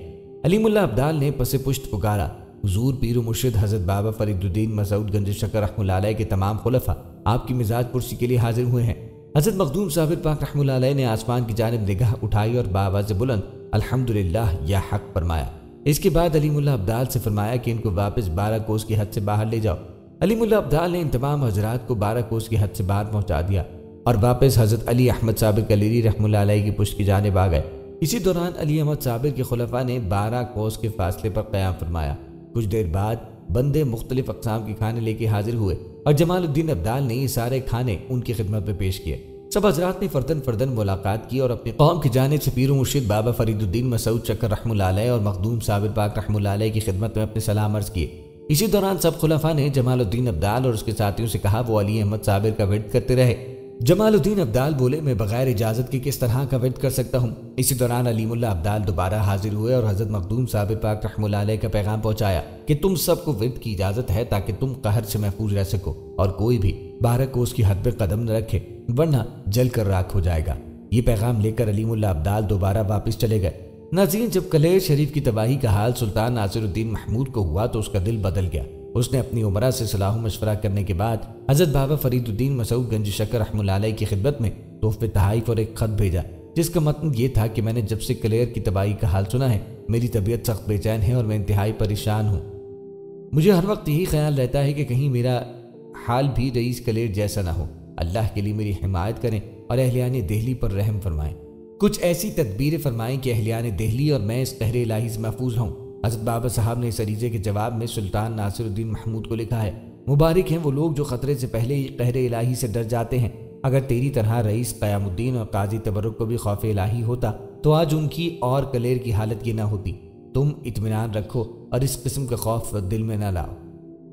علیم اللہ ابدال نے پس پشت پکارا، حضور پیر و مرشد حضرت بابا فرید الدین مسعود گنج شکر رحمہ اللہ علیہ کے تمام خلفاء آپ کی مزاج پرسی کے لیے حاضر ہوئے ہیں۔ حضرت مخدوم صابر پاک رحمہ اللہ علیہ نے آسمان کی جانب نگاہ اٹھائی اور بآواز بلند الحمدللہ یا حق فرمایا۔ اس کے بعد علیم اللہ ابدال سے فرمایا کہ ان کو واپس 12 کوس کی حد سے باہر لے جاؤ۔ علیم اللہ ابدال نے ان تمام حضرات کو 12 کوس کی حد سے باہر پہنچا دیا اور واپس حضرت علی احمد صابر کلیری رحمہ اللہ علیہ کی پشت کی جانب آ گئے۔ اسی دوران علی احمد صابر کے خلفاء نے 12 کوس کے فاصلے پر قیام فرمایا۔ کچھ دیر بعد بندے مختلف اقسام کے کھانے لے کے حاضر ہوئے اور جمال الدین ابدال نے یہ سارے کھانے ان کی خدمت میں پیش کیے۔ سب حضرات نے فردن فردن ملاقات کی اور اپنی قوم کی جانب سے پیر و مرشد بابا فرید الدین مسعود چکر رحمہ اللہ علیہ اور مخدوم صابر پاک رحمہ اللہ علیہ کی خدمت میں اپنے سلام عرض کیے۔ اسی دوران سب خلفاء نے جمال الدین ابدال اور اس کے ساتھیوں سے کہا وہ علی احمد صابر کا ورد کرتے رہے۔ جمال الدین ابدال بولے میں بغیر اجازت کے کس طرح کا ورد کر سکتا ہوں؟ اسی دوران علیم اللہ ابدال دوبارہ حاضر ہوئے اور حضرت مخدوم صابر پاک رحمہ اللہ علیہ کا پیغام پہنچایا کہ تم سب کو ورد کی اجازت ہے تاکہ تم قہر سے محفوظ رہ سکو اور کوئی بھی 12 کوس کی حد پہ قدم نہ رکھے ورنہ جل کر راکھ ہو جائے گا۔ یہ پیغام لے کر علیم اللہ ابدال دوبارہ واپس چلے گئے۔ ناظرین، جب کلیر شریف کی تباہی کا حال سلطان ناصر الدین محمود کو ہوا تو اس کا دل بدل گیا۔ اس نے اپنی عمرہ سے صلاح و مشورہ کرنے کے بعد حضرت بابا فرید الدین مسعود گنج شکر رحمہ اللہ علیہ کی خدمت میں تحفے تحائف اور ایک خط بھیجا، جس کا مطلب یہ تھا کہ میں نے جب سے کلیر کی تباہی کا حال سنا ہے میری طبیعت سخت بے چین ہے اور میں انتہائی پریشان ہوں۔ مجھے ہر وقت یہی خیال رہتا ہے کہ کہیں میرا حال بھی رئیس کلیر جیسا نہ ہو۔ اللہ کے لیے میری حمایت کریں اور اہلیان دہلی پر رحم فرمائیں۔ کچھ ایسی تدبیریں فرمائیں کہ اہلیان دہلی اور میں اس قہر الہی سے محفوظ ہوں۔ حضرت بابا صاحب نے اس عریضے کے جواب میں سلطان ناصر الدین محمود کو لکھا ہے، مبارک ہیں وہ لوگ جو خطرے سے پہلے ہی قہر الہی سے ڈر جاتے ہیں۔ اگر تیری طرح رئیس قیام الدین اور قاضی تبرک کو بھی خوف الہی ہوتا تو آج ان کی اور کلیر کی حالت یہ نہ ہوتی۔ تم اطمینان رکھو اور اس قسم کا خوف دل میں نہ لاؤ۔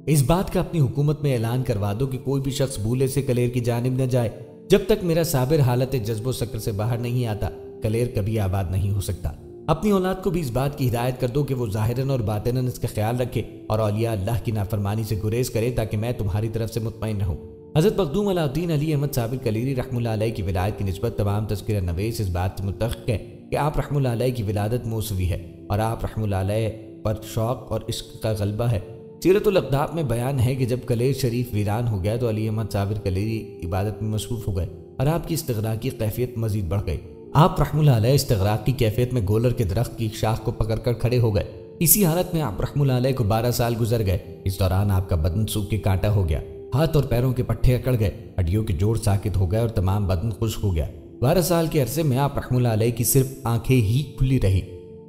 اس بات کا اپنی حکومت میں اعلان کروا دو کہ کوئی بھی شخص بھولے سے کلیر کی جانب نہ جائے۔ جب تک میرا صابر حالت جذب و سکر سے باہر نہیں آتا کلیر کبھی آباد نہیں ہو سکتا۔ اپنی اولاد کو بھی اس بات کی ہدایت کر دو کہ وہ ظاہراً اور باطناً اس کا خیال رکھے اور اولیاء اللہ کی نافرمانی سے گریز کرے تاکہ میں تمہاری طرف سے مطمئن رہوں۔ حضرت مخدوم علاء الدین علی احمد صابر کلیری رحمہ اللہ علیہ کی ولایت کی نسبت تمام تذکرہ نویس اس بات سے متفق ہے کہ آپ رحمہ اللہ علیہ کی ولادت موسوی ہے اور آپ رحمہ اللہ علیہ پر شوق اور عشق کا غلبہ ہے۔ سیرت الاقداف میں بیان ہے کہ جب کلیر شریف ویران ہو گیا تو علی احمد صابر کلیری عبادت میں مصروف ہو گئے اور آپ کی استغراقی کیفیت مزید بڑھ گئی۔ آپ رحمہ اللہ علیہ استغراق کی کیفیت میں گولر کے درخت کی شاخ کو پکڑ کر کھڑے ہو گئے۔ اسی حالت میں آپ رحمہ اللہ علیہ کو 12 سال گزر گئے۔ اس دوران آپ کا بدن سوکھ کے کانٹا ہو گیا، ہاتھ اور پیروں کے پٹھے اکڑ گئے، ہڈیوں کے جوڑ ساکت ہو گئے اور تمام بدن خشک ہو گیا۔ 12 سال کے عرصے میں آپ رحمہ اللہ علیہ کی صرف آنکھیں ہی کھلی رہی،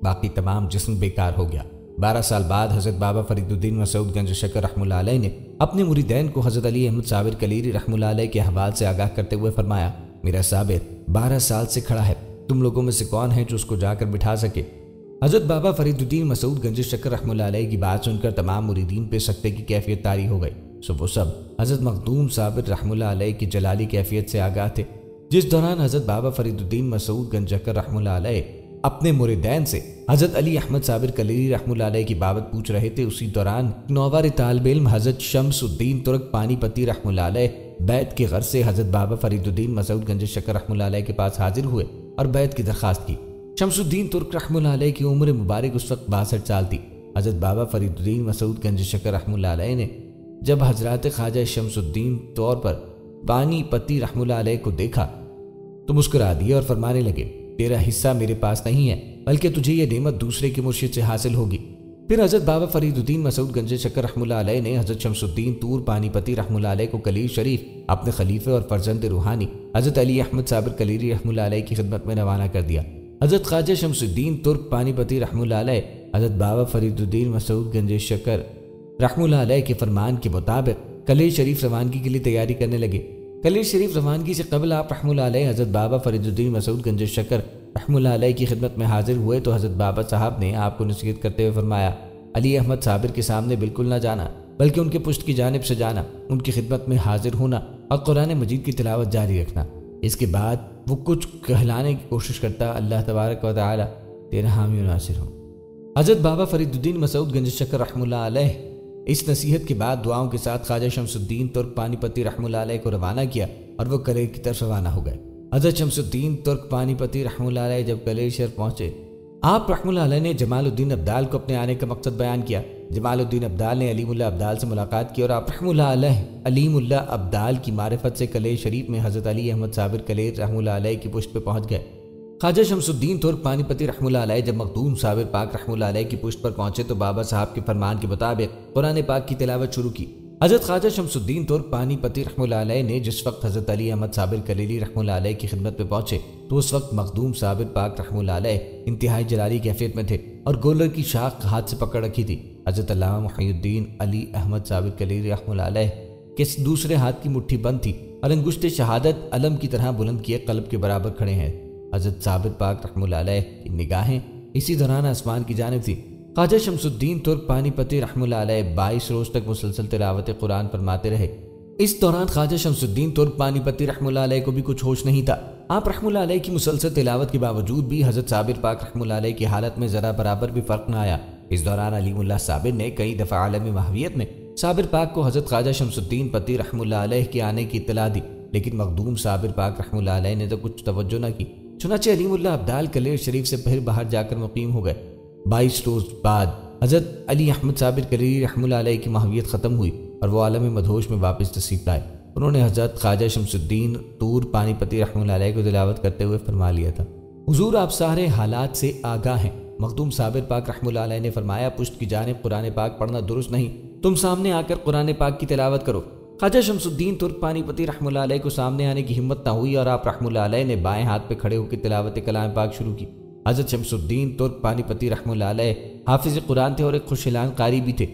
باقی تمام جسم بیکار ہو گیا۔ 12 سال بعد حضرت بابا فرید الدین مسعود گنج شکر رحمہ اللہ علیہ نے اپنے مریدین کو حضرت علی احمد صابر کلیری رحمہ اللہ علیہ کے احوال سے آگاہ کرتے ہوئے فرمایا، میرا صابر 12 سال سے کھڑا ہے، تم لوگوں میں سے کون ہے جو اس کو جا کر بٹھا سکے؟ حضرت بابا فرید الدین مسعود گنج شکر رحمہ اللہ علیہ کی بات سن کر تمام مریدین پہ سکتے کی کیفیت طاری ہو گئی۔ وہ سب حضرت مخدوم صابر رحمہ اللہ علیہ کی جلالی کیفیت سے آگاہ تھے۔ جس دوران حضرت بابا فرید الدین مسعود گنج شکر رحمہ اللہ علیہ اپنے مریدین سے حضرت علی احمد صابر کلیری رحمہ اللہ علیہ کی بابت پوچھ رہے تھے، اسی دوران نوور طالب علم حضرت شمس الدین ترک پانی پتی رحمہ اللہ علیہ بیعت کے غرض سے حضرت بابا فرید الدین مسعود گنج شکر رحمہ اللہ علیہ کے پاس حاضر ہوئے اور بیعت کی درخواست کی۔ شمس الدین ترک رحمہ اللہ علیہ کی عمر مبارک اس وقت 62 سال تھی۔ حضرت بابا فرید الدین مسعود گنج شکر رحمہ اللہ علیہ نے جب حضرات خواجہ شمس الدین طور پر پانی پتی رحمہ اللہ علیہ کو دیکھا تو مسکرا دیا اور فرمانے لگے، تیرا حصہ میرے پاس نہیں ہے بلکہ تجھے یہ نعمت دوسرے کے مرشد سے حاصل ہوگی۔ پھر حضرت بابا فرید الدین مسعود گنج شکر رحمہ اللہ علیہ نے حضرت شمس الدین طور پانی پتی رحمہ اللہ علیہ کو کلیر شریف اپنے خلیفہ اور فرزند روحانی حضرت علی احمد صابر کلیری رحمہ اللہ علیہ کی خدمت میں روانہ کر دیا۔ حضرت خواجہ شمس الدین ترک پانی پتی رحمہ اللہ علیہ حضرت بابا فرید الدین مسعود گنج شکر رحمہ اللہ علیہ کے فرمان کے مطابق کلیر شریف روانگی کے لیے تیاری کرنے لگے۔ کلیر شریف روانگی سے قبل آپ رحمہ اللہ علیہ حضرت بابا فرید الدین مسعود گنج شکر رحمہ اللہ علیہ کی خدمت میں حاضر ہوئے تو حضرت بابا صاحب نے آپ کو نصیحت کرتے ہوئے فرمایا، علی احمد صابر کے سامنے بالکل نہ جانا بلکہ ان کے پشت کی جانب سے جانا، ان کی خدمت میں حاضر ہونا اور قرآن مجید کی تلاوت جاری رکھنا۔ اس کے بعد وہ کچھ کہلانے کی کوشش کرتا، اللہ تبارک و تعالی تیرا حامی و ناصر ہو۔ حضرت بابا فرید الدین مسعود گنج شکر رحمہ اللہ علیہ اس نصیحت کے بعد دعاؤں کے ساتھ خواجہ شمس الدین ترک پانی پتی رحمہ اللہ علیہ کو روانہ کیا اور وہ کلیر کی طرف روانہ ہو گئے۔ حضرت شمس الدین ترک پانی پتی رحمہ اللہ علیہ جب کلیر شہر پہنچے، آپ رحمہ اللہ علیہ نے جمال الدین ابدال کو اپنے آنے کا مقصد بیان کیا۔ جمال الدین ابدال نے علیم اللہ ابدال سے ملاقات کی اور آپ رحمہ اللہ علیہ علیم اللہ ابدال کی معرفت سے کلیر شریف میں حضرت علی احمد صابر کلیر رحمہ اللہ علیہ کی پشت پہ پہنچ گئے۔ خواجہ شمس الدین ترک پانی پتی رحمہ اللہ علیہ جب مخدوم صابر پاک رحمہ اللہ علیہ کی پشت پر پہنچے تو بابا صاحب کے فرمان کے مطابق قرآن پاک کی تلاوت شروع کی۔ حضرت خواجہ شمس الدین ترک پانی پتی رحمہ اللہ علیہ نے جس وقت حضرت علی احمد صابر کلیلی رحمہ اللہ علیہ کی خدمت میں پہنچے تو اس وقت مخدوم صابر پاک رحمہ اللہ علیہ انتہائی جلالی کیفیت میں تھے اور گولر کی شاخ ہاتھ سے پکڑ رکھی تھی۔ حضرت علامہ محی الدین علی احمد صابر کلیلی رحمہ اللہ علیہ کے دوسرے ہاتھ کی مٹھی بند تھی اور انگشت شہادت علم کی طرح بلند کیے قلب کے برابر کھڑے ہیں۔ حضرت صابر پاک رحمہ اللہ علیہ کی نگاہیں اسی دوران آسمان کی جانب تھی۔ خواجہ شمس الدین ترک پانی پتی رحمہ اللہ علیہ 22 روز تک مسلسل تلاوت قرآن فرماتے رہے۔ اس دوران خواجہ شمس الدین ترک پانی پتی رحمہ اللہ علیہ کو بھی کچھ ہوش نہیں تھا۔ آپ رحمہ اللہ علیہ کی مسلسل تلاوت کے باوجود بھی حضرت صابر پاک رحمہ اللہ علیہ کی حالت میں ذرا برابر بھی فرق نہ آیا۔ اس دوران علیم اللہ صابر نے کئی دفعہ عالم ماہویت میں صابر پاک کو حضرت خواجہ شمس الدین پتی رحمہ اللہ علیہ کے آنے کی اطلاع دی، لیکن مخدوم صابر پاک رحمہ اللہ علیہ نے تو کچھ توجہ نہ کی۔ چنانچہ علیم اللہ ابدال کلیر شریف سے پھر باہر جا کر مقیم ہو گئے۔ 22 روز بعد حضرت علی احمد صابر کلیلی رحمہ اللہ علیہ کی ماہویت ختم ہوئی اور وہ عالم مدہوش میں واپس تشریف لائے۔ انہوں نے حضرت خواجہ شمس الدین تور پانی پتی رحمہ اللہ علیہ کو تلاوت کرتے ہوئے فرما لیا تھا، حضور آپ سارے حالات سے آگاہ ہیں۔ مخدوم صابر پاک رحمہ اللہ علیہ نے فرمایا، پشت کی جانب قرآن پاک پڑھنا درست نہیں، تم سامنے آ کر قرآن پاک کی تلاوت کرو۔ خواجہ شمس الدین ترک پانی پتی رحمہ اللہ علیہ کو سامنے آنے کی ہمت نہ ہوئی اور آپ رحمہ اللہ علیہ نے بائیں ہاتھ پہ کھڑے ہو کے تلاوت کلام پاک شروع کی۔ حضرت شمس الدین ترک پانی پتی رحمہ اللہ علیہ حافظ قرآن تھے اور ایک خوش اعلان قاری بھی تھے۔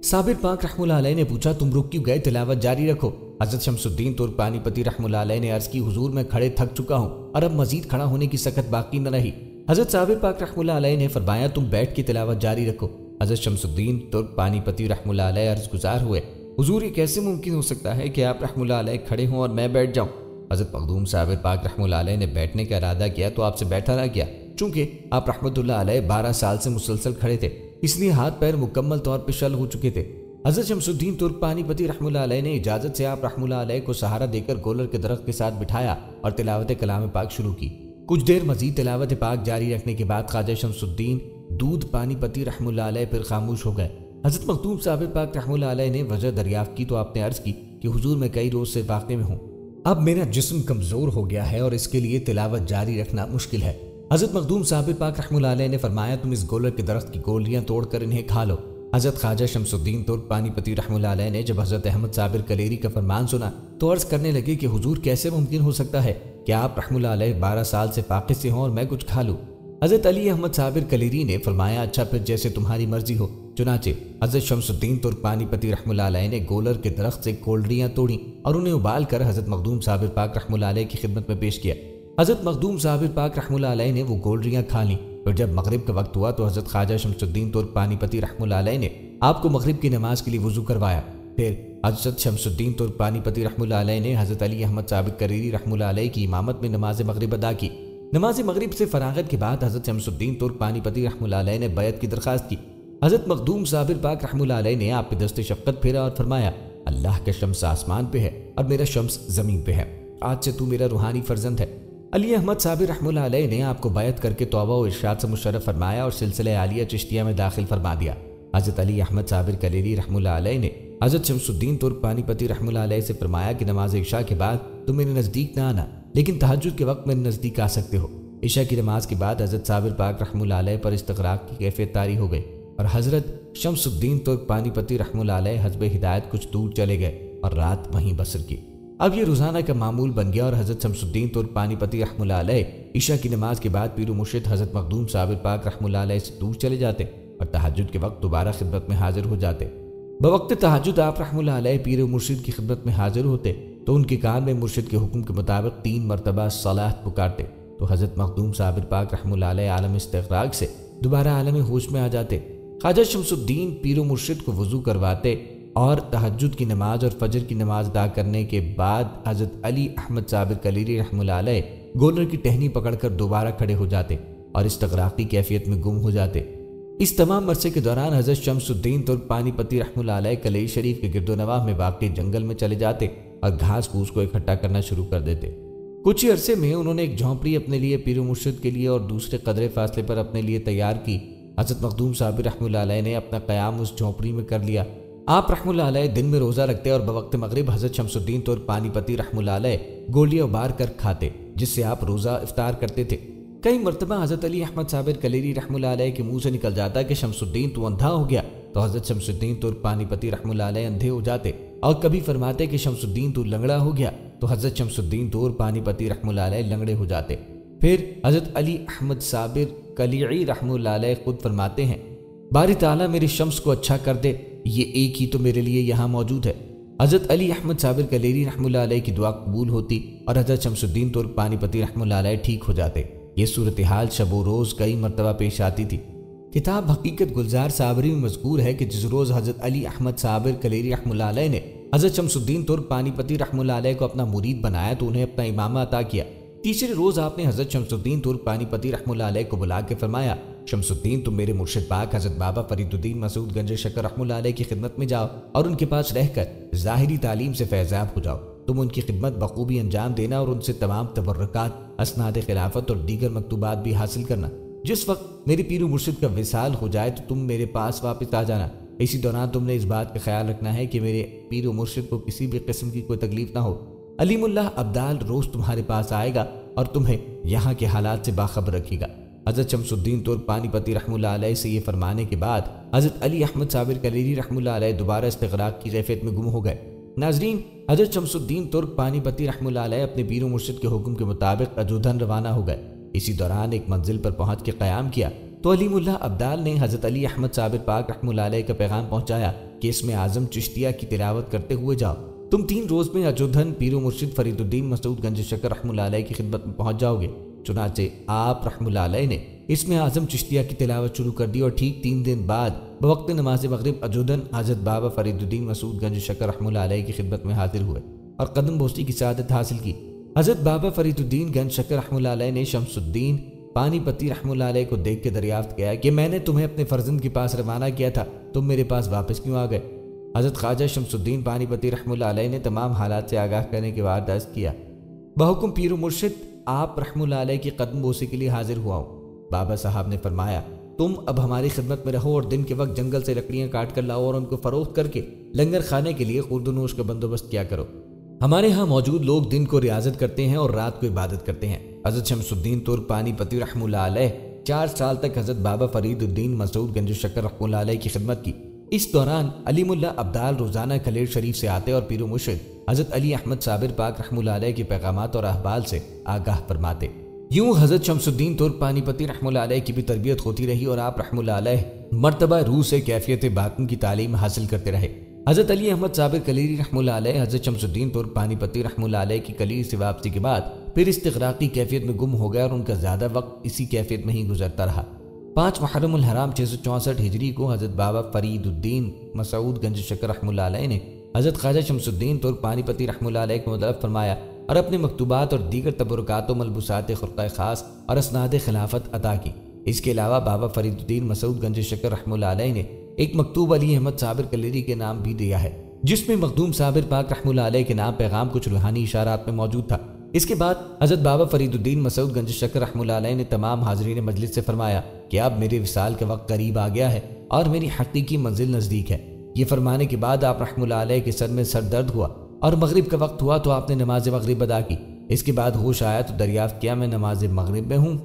صابر پاک رحمہ اللہ علیہ نے پوچھا، تم رک کیوں گئے؟ تلاوت جاری رکھو۔ حضرت شمس الدین ترک پانی پتی رحمہ اللہ علیہ نے عرض کی، حضور میں کھڑے تھک چکا ہوں اور اب مزید کھڑا ہونے کی سکت باقی نہ رہی۔ حضرت صابر پاک رحمہ اللہ علیہ نے فرمایا، تم بیٹھ کے تلاوت جاری رکھو۔ حضرت شمس الدین ترک پانی پتی رحمہ اللہ علیہ عرض گزار ہوئے، حضور یہ کیسے ممکن ہو سکتا ہے کہ آپ رحمہ اللہ علیہ کھڑے ہوں اور میں بیٹھ جاؤں؟ حضرت مخدوم صابر پاک رحمہ اللہ علیہ نے بیٹھنے کا ارادہ کیا تو آپ سے بیٹھا نہ کیا، چونکہ آپ رحمۃ اللہ علیہ 12 سال سے مسلسل کھڑے تھے، اس لیے ہاتھ پیر مکمل طور پر شل ہو چکے تھے۔ حضرت شمس الدین ترک پانی پتی رحمہ اللہ علیہ نے اجازت سے آپ رحمہ اللہ علیہ کو سہارا دے کر گولر کے درخت کے ساتھ بٹھایا اور تلاوت کلام پاک شروع کی۔ کچھ دیر مزید تلاوت پاک جاری رکھنے کے بعد خواجہ شمس الدین دودھ پانی پتی رحمہ اللہ علیہ پھر خاموش ہو گئے۔ حضرت مخدوم صابر پاک رحمہ اللہ علیہ نے وجہ دریافت کی تو آپ نے عرض کی کہ حضور میں کئی روز سے واقع میں ہوں، اب میرا جسم کمزور ہو گیا ہے اور اس کے لیے تلاوت جاری رکھنا مشکل ہے۔ حضرت مخدوم صابر پاک رحمہ اللہ علیہ نے فرمایا، تم اس گولر کے درخت کی گولیاں توڑ کر انہیں کھا لو۔ حضرت خواجہ شمس الدین ترک پانی پتی رحمہ اللہ علیہ نے جب حضرت احمد صابر کلیری کا فرمان سنا تو عرض کرنے لگے کہ حضور کیسے ممکن ہو سکتا ہے کہ آپ رحمہ اللہ علیہ 12 سال سے فاقد سے ہوں اور میں کچھ کھا لوں؟ حضرت علی احمد صابر کلیری نے فرمایا، اچھا پھر جیسے تمہاری مرضی ہو۔ چنانچہ حضرت شمس الدین ترک پانی پتی رحمہ اللہ علیہ نے گولر کے درخت سے کولڈریاں توڑیں اور انہیں ابال کر حضرت مخدوم صابر پاک رحمہ اللہ علیہ کی خدمت میں پیش کیا۔ حضرت مخدوم صابر پاک رحمہ اللہ علیہ نے وہ گولڈریاں کھا لیں۔ پھر جب مغرب کا وقت ہوا تو حضرت خواجہ شمس الدین ترک پانی پتی رحمہ اللہ علیہ نے آپ کو مغرب کی نماز کے لیے وضو کروایا۔ پھر حضرت شمس الدین ترک پانی پتی رحمہ اللہ علیہ نے حضرت علی احمد صابر کلیری رحمہ اللہ علیہ کی امامت میں نماز مغرب ادا کی۔ نماز مغرب سے فراغت کے بعد حضرت شمس الدین ترک پانی پتی رحمہ اللہ علیہ نے بیعت کی درخواست کی۔ حضرت مخدوم صابر پاک رحمہ اللہ علیہ نے آپ پہ دست شفقت پھیرا اور فرمایا، اللہ کا شمس آسمان پہ ہے اور میرا شمس زمین پہ ہے، آج سے تو میرا روحانی فرزند ہے۔ علی احمد صابر رحمہ اللہ علیہ نے آپ کو بیعت کر کے توبہ و ارشاد سے مشرف فرمایا اور سلسلہ عالیہ چشتیہ میں داخل فرما دیا۔ حضرت علی احمد صابر کلیری رحمہ اللہ علیہ نے حضرت شمس الدین ترک پانی پتی رحمہ اللہ علیہ سے فرمایا کہ نماز عشاء کے بعد تم میرے نزدیک نہ آنا، لیکن تہجد کے وقت میرے نزدیک آ سکتے ہو۔ عشاء کی نماز کے بعد حضرت صابر پاک رحمہ اللہ علیہ پر استغراق کی کیفیت طاری ہو گئی اور حضرت شمس الدین ترک پانی پتی رحمہ اللہ علیہ حسب ہدایت کچھ دور چلے گئے اور رات وہیں بسر کی۔ اب یہ روزانہ کا معمول بن گیا اور حضرت شمس الدین ترک پانی پتی رحمہ اللہ علیہ عشاء کی نماز کے بعد پیر و مرشد حضرت مخدوم صابر پاک رحمہ اللہ علیہ سے دور چلے جاتے اور تہجد کے وقت دوبارہ خدمت میں حاضر ہو جاتے۔ بوقت تہجد آپ رحمہ اللہ علیہ پیر و مرشد کی خدمت میں حاضر ہوتے تو ان کے کان میں مرشد کے حکم کے مطابق 3 مرتبہ صلاۃ پکارتے تو حضرت مخدوم صابر پاک رحمہ اللہ علیہ عالم استغراق سے دوبارہ عالم ہوش میں آ جاتے۔ خواجہ شمس الدین پیر و مرشد کو وضو کرواتے اور تہجد کی نماز اور فجر کی نماز ادا کرنے کے بعد حضرت علی احمد صابر کلیری رحمہ اللہ علیہ گولر کی ٹہنی پکڑ کر دوبارہ کھڑے ہو جاتے اور استغراقی کیفیت میں گم ہو جاتے۔ اس تمام عرصے کے دوران حضرت شمس الدین ترک پانی پتی رحمہ اللہ علیہ کلیری شریف کے گرد و نواح میں واقع جنگل میں چلے جاتے اور گھاس پھوس کو اکٹھا کرنا شروع کر دیتے۔ کچھ ہی عرصے میں انہوں نے ایک جھونپڑی اپنے لیے پیر و مرشد کے لیے اور دوسرے قدرے فاصلے پر اپنے لیے تیار کی۔ حضرت مخدوم صابر رحمہ اللہ علیہ نے اپنا قیام اس جھونپڑی میں کر لیا۔ آپ رحمہ اللہ علیہ دن میں روزہ رکھتے اور بوقت مغرب حضرت شمس الدین ترک پانی پتی رحمہ اللہ علیہ گولیاں ابار کر کھاتے، جس سے آپ روزہ افطار کرتے تھے۔ کئی مرتبہ حضرت علی احمد صابر کلیری رحمۃ اللہ علیہ کے منہ سے نکل جاتا کہ شمس الدین تو اندھا ہو گیا، تو حضرت شمس الدین ترک پانی پتی رحمۃ اللہ علیہ اندھے ہو جاتے، اور کبھی فرماتے کہ شمس الدین تو لنگڑا ہو گیا، تو حضرت شمس الدین ترک پانی پتی رحمۃ اللہ علیہ لنگڑے ہو جاتے۔ پھر حضرت علی احمد صابر کلیری رحمۃ اللہ علیہ خود فرماتے ہیں، باری تعالیٰ میری شمس کو اچھا کر دے، یہ ایک ہی تو میرے لیے یہاں موجود ہے۔ حضرت علی احمد صابر کلیری رحمۃ اللہ علیہ کی دعا قبول ہوتی اور حضرت شمس الدین ترک پانی پتی رحمۃ اللہ علیہ ٹھیک ہو جاتے۔ یہ صورتحال شب و روز کئی مرتبہ پیش آتی تھی۔ کتاب حقیقت گلزار صابری میں مذکور ہے کہ جس روز حضرت علی احمد صابر کلیری رحمۃ اللہ علیہ نے حضرت شمس الدین ترک پانی پتی رحمۃ اللہ علیہ کو اپنا مرید بنایا تو انہیں اپنا امامہ عطا کیا۔ تیسرے روز آپ نے حضرت شمس الدین ترک پانی پتی رحمۃ اللہ علیہ کو بلا کے فرمایا، شمس الدین تم میرے مرشد پاک حضرت بابا فرید الدین مسعود گنج شکر رحمۃ اللہ علیہ کی خدمت میں جاؤ اور ان کے پاس رہ کر ظاہری تعلیم سے فیضیاب ہو جاؤ۔ تم ان کی خدمت بخوبی انجام دینا اور ان سے تمام تبرکات، اسناد خلافت اور دیگر مکتوبات بھی حاصل کرنا۔ جس وقت میرے پیر و مرشد کا وصال ہو جائے تو تم میرے پاس واپس آ جانا۔ اسی دوران تم نے اس بات کا خیال رکھنا ہے کہ میرے پیر و مرشد کو کسی بھی قسم کی کوئی تکلیف نہ ہو۔ علیم اللہ ابدال روز تمہارے پاس آئے گا اور تمہیں یہاں کے حالات سے باخبر رکھے گا۔ حضرت شمس الدین ترک پانی پتی رحمۃ اللہ علیہ سے یہ فرمانے کے بعد حضرت علی احمد صابر کلیری رحمۃ اللہ علیہ دوبارہ استغراق کی کیفیت میں گم ہو گئے۔ ناظرین، حضرت شمس الدین ترک پانی پتی رحمۃ اللہ علیہ اپنے پیر و مرشد کے حکم کے مطابق اجودھن روانہ ہو گئے۔ اسی دوران ایک منزل پر پہنچ کے قیام کیا تو علیم اللہ ابدال نے حضرت علی احمد صابر پاک رحمۃ اللہ علیہ کا پیغام پہنچایا کہ اس میں اعظم چشتیہ کی تلاوت کرتے ہوئے جاؤ۔ تم 3 روز میں اجودھن پیر و مرشد فرید الدین مسعود گنج شکر رحمۃ اللہ علیہ کی خدمت میں پہنچ جاؤ گے۔ چنانچہ آپ رحمۃ اللہ علیہ نے اس میں اعظم چشتیہ کی تلاوت شروع کر دی اور ٹھیک 3 دن بعد بوقت نماز مغرب اجودھن حضرت بابا فرید الدین مسعود گنج شکر رحمۃ اللہ علیہ کی خدمت میں حاضر ہوئے اور قدم بوسی کی سعادت حاصل کی۔ حضرت بابا فرید الدین گنج شکر رحمۃ اللہ علیہ نے شمس الدین پانی پتی رحمۃ اللہ علیہ کو دیکھ کے دریافت کیا کہ میں نے تمہیں اپنے فرزند کے پاس روانہ کیا تھا، تم میرے پاس واپس کیوں آ گئے؟ حضرت خواجہ شمس الدین پانی پتی رحمۃ اللہ علیہ نے تمام حالات سے آگاہ کرنے کے بعد عرض کیا، بحکم پیر و مرشد آپ رحمۃ اللہ علیہ کی قدم بوسی کے لیے حاضر ہوا ہوں۔ بابا صاحب نے فرمایا، تم اب ہماری خدمت میں رہو اور دن کے وقت جنگل سے لکڑیاں کاٹ کر لاؤ اور ان کو فروخت کر کے لنگر خانے کے لیے خورد و نوش کا بندوبست کیا کرو۔ ہمارے ہاں موجود لوگ دن کو ریاضت کرتے ہیں اور رات کو عبادت کرتے ہیں۔ حضرت شمس الدین ترک پانی پتی رحمۃ اللہ علیہ 4 سال تک حضرت بابا فرید الدین مسعود گنج شکر رحمۃ اللہ علیہ کی خدمت کی۔ اس دوران علیم اللہ ابدال روزانہ کلیر شریف سے آتے اور پیر و مرشد حضرت علی احمد صابر پاک رحمۃ اللہ علیہ کے پیغامات اور احوال سے آگاہ فرماتے۔ یوں حضرت شمس الدین ترک پانی پتی رحمۃ اللہ علیہ کی بھی تربیت ہوتی رہی اور آپ رحمۃ اللہ علیہ مرتبہ روح سے کیفیت باطن کی تعلیم حاصل کرتے رہے۔ حضرت علی احمد صابر کلیری رحمۃ اللہ علیہ حضرت شمس الدین ترک پانی پتی رحمۃ اللہ علیہ کی کلیر سے واپسی کے بعد پھر استغراقی کیفیت میں گم ہو گیا اور ان کا زیادہ وقت اسی کیفیت میں ہی گزرتا رہا۔ 5 محرم الحرام 664 ہجری کو حضرت بابا فرید الدین مسعود گنج شکر رحمۃ اللہ علیہ نے حضرت خواجہ شمس الدین ترک پانی پتی رحمۃ اللہ علیہ کو مطلب فرمایا اور اپنے مکتوبات اور دیگر تبرکات و ملبوسات خرقہ خاص اور اسناد خلافت عطا کی۔ اس کے علاوہ بابا فرید الدین مسعود گنج شکر رحمۃ اللہ علیہ نے ایک مکتوب علی احمد صابر کلیری کے نام بھی دیا ہے، جس میں مخدوم صابر پاک رحمۃ اللہ علیہ کے نام پیغام کچھ روحانی اشارات میں موجود تھا۔ اس کے بعد حضرت بابا فرید الدین مسعود گنج شکر رحمۃ اللہ علیہ نے تمام حاضرین مجلس سے فرمایا کہ اب میرے وصال کا وقت قریب آ گیا ہے اور میری حقیقی منزل نزدیک ہے۔ یہ فرمانے کے بعد آپ رحمۃ اللہ علیہ کے سر میں سر درد ہوا اور مغرب کا وقت ہوا تو آپ نے نماز مغرب ادا کی۔ اس کے بعد ہوش آیا تو دریافت کیا میں نماز مغرب میں ہوں۔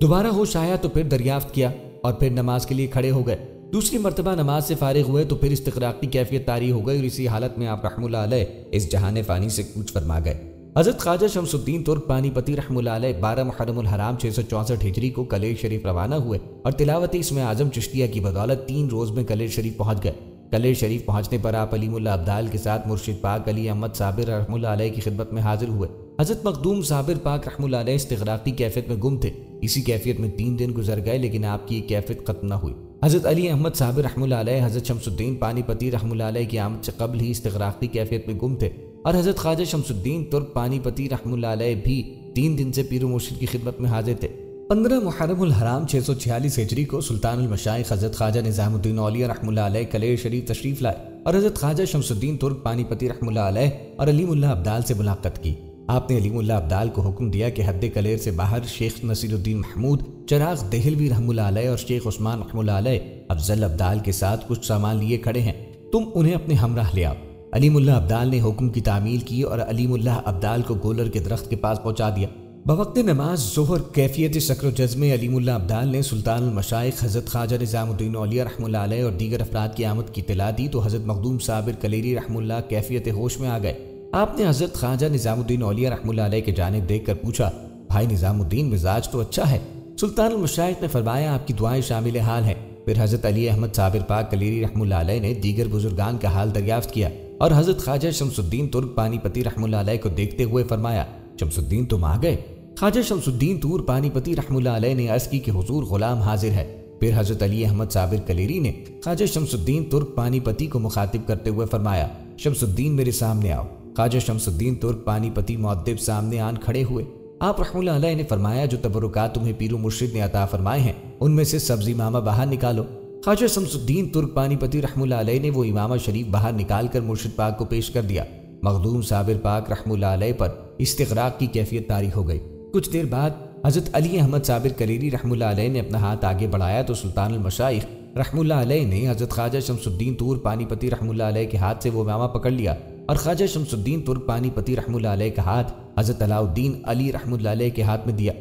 دوبارہ ہوش آیا تو پھر دریافت کیا اور پھر نماز کے لیے کھڑے ہو گئے۔ دوسری مرتبہ نماز سے فارغ ہوئے تو پھر استغراقی کیفیت طاری ہو گئی اور اسی حالت میں آپ رحمۃ اللہ علیہ اس جہان فانی سے کوچ فرما گئے۔ حضرت خواجہ شمس الدین ترک پانی پتی رحمۃ اللہ علیہ 12 محرم الحرام 664 ہجری کو کلیر شریف روانہ ہوئے اور تلاوت اسم اعظم چشتیہ کی بدولت 3 روز میں کلیر شریف پہنچ گئے۔ کلیر شریف پہنچنے پر آپ علیم اللہ ابدال کے ساتھ مرشد پاک علی احمد صابر رحمۃ اللہ علیہ کی خدمت میں حاضر ہوئے۔ حضرت مخدوم صابر پاک رحمۃ اللہ علیہ استغراقی کیفیت میں گم تھے۔ اسی کیفیت میں 3 دن گزر گئے لیکن آپ کی یہ کیفیت ختم نہ ہوئی۔ حضرت علی احمد صابر رحمۃ اللہ علیہ حضرت شمس الدین پانی پتی رحمۃ اللہ علیہ کی آمد سے قبل ہی استغراقی کیفیت میں گم تھے اور حضرت خواجہ شمس الدین ترک پانی پتی رحمۃ اللہ علیہ بھی 3 دن سے پیر و مرشد کی خدمت میں حاضر تھے۔ 15 محرم الحرام 646 ہجری کو سلطان المشائخ حضرت خواجہ نظام الدین اولیاء رحمۃ اللہ علیہ کلیر شریف تشریف لائے اور حضرت خواجہ شمس الدین ترک پانی پتی رحمۃ اللہ علیہ اور علیم اللہ ابدال سے ملاقات کی۔ آپ نے علیم اللہ ابدال کو حکم دیا کہ حد کلیر سے باہر شیخ نصیر الدین محمود چراغ دہلوی رحمۃ اللہ علیہ اور شیخ عثمان رحمۃ اللہ علیہ افضل ابدال کے ساتھ کچھ سامان لیے کھڑے ہیں، تم انہیں اپنے ہمراہ لے آؤ۔ علیم اللہ ابدال نے حکم کی تعمیل کی اور علیم اللہ ابدال کو گولر کے درخت کے پاس پہنچا دیا۔ بوقت نماز ظہر کیفیت سکر و جزم علیم اللہ ابدال نے سلطان المشائخ حضرت خواجہ نظام الدین اولیاء رحمہ اللہ علیہ اور دیگر افراد کی آمد کی اطلاع دی تو حضرت مخدوم صابر کلیری رحمہ اللہ کیفیت ہوش میں آ گئے۔ آپ نے حضرت خواجہ نظام الدین اولیاء رحمہ اللہ علیہ کی جانب دیکھ کر پوچھا، بھائی نظام الدین مزاج تو اچھا ہے؟ سلطان المشائخ نے فرمایا، آپ کی دعائیں شامل حال ہیں۔ پھر حضرت علی احمد صابر پاک کلیری رحمہ اللہ علیہ نے دیگر بزرگان کا حال دریافت کیا اور حضرت خواجہ شمس الدین ترک پانی پتی رحمہ اللہ علیہ کو دیکھتے ہوئے فرمایا، شمس الدین تم آ گئے؟ خواجہ شمس الدین تور پانی پتی رحمہ اللہ علیہ نے عرض کی کہ حضور غلام حاضر ہے۔ پھر حضرت علی احمد صابر کلیری نے خواجہ شمس الدین ترک پانی پتی کو مخاطب کرتے ہوئے فرمایا، شمس الدین میرے سامنے آؤ۔ خواجہ شمس الدین ترک پانی پتی مؤدب سامنے آن کھڑے ہوئے۔ آپ رحمہ اللہ علیہ نے فرمایا، جو تبرکات تمہیں پیر و مرشد نے عطا فرمائے ہیں ان میں سے سبز امامہ باہر نکالو۔ خواجہ شمس الدین ترک پانی پتی رحمہ اللہ علیہ نے وہ امامہ شریف باہر نکال کر مرشد پاک کو پیش کر دیا۔ مخدوم صابر پاک رحمہ اللہ علیہ پر استغراق کی کیفیت طاری ہو گئی۔ کچھ دیر بعد حضرت علی احمد صابر کلیری رحمہ اللہ علیہ نے اپنا ہاتھ آگے بڑھایا تو سلطان المشائخ رحمہ اللہ علیہ نے حضرت خواجہ شمس الدین تور پانی پتی رحمہ اللہ علیہ کے ہاتھ سے وہ امامہ پکڑ لیا اور خواجہ شمس الدین ترک پانی پتی رحمہ اللہ علیہ کا ہاتھ حضرت علاء الدین علی رحمہ اللہ علیہ کے ہاتھ میں دیا۔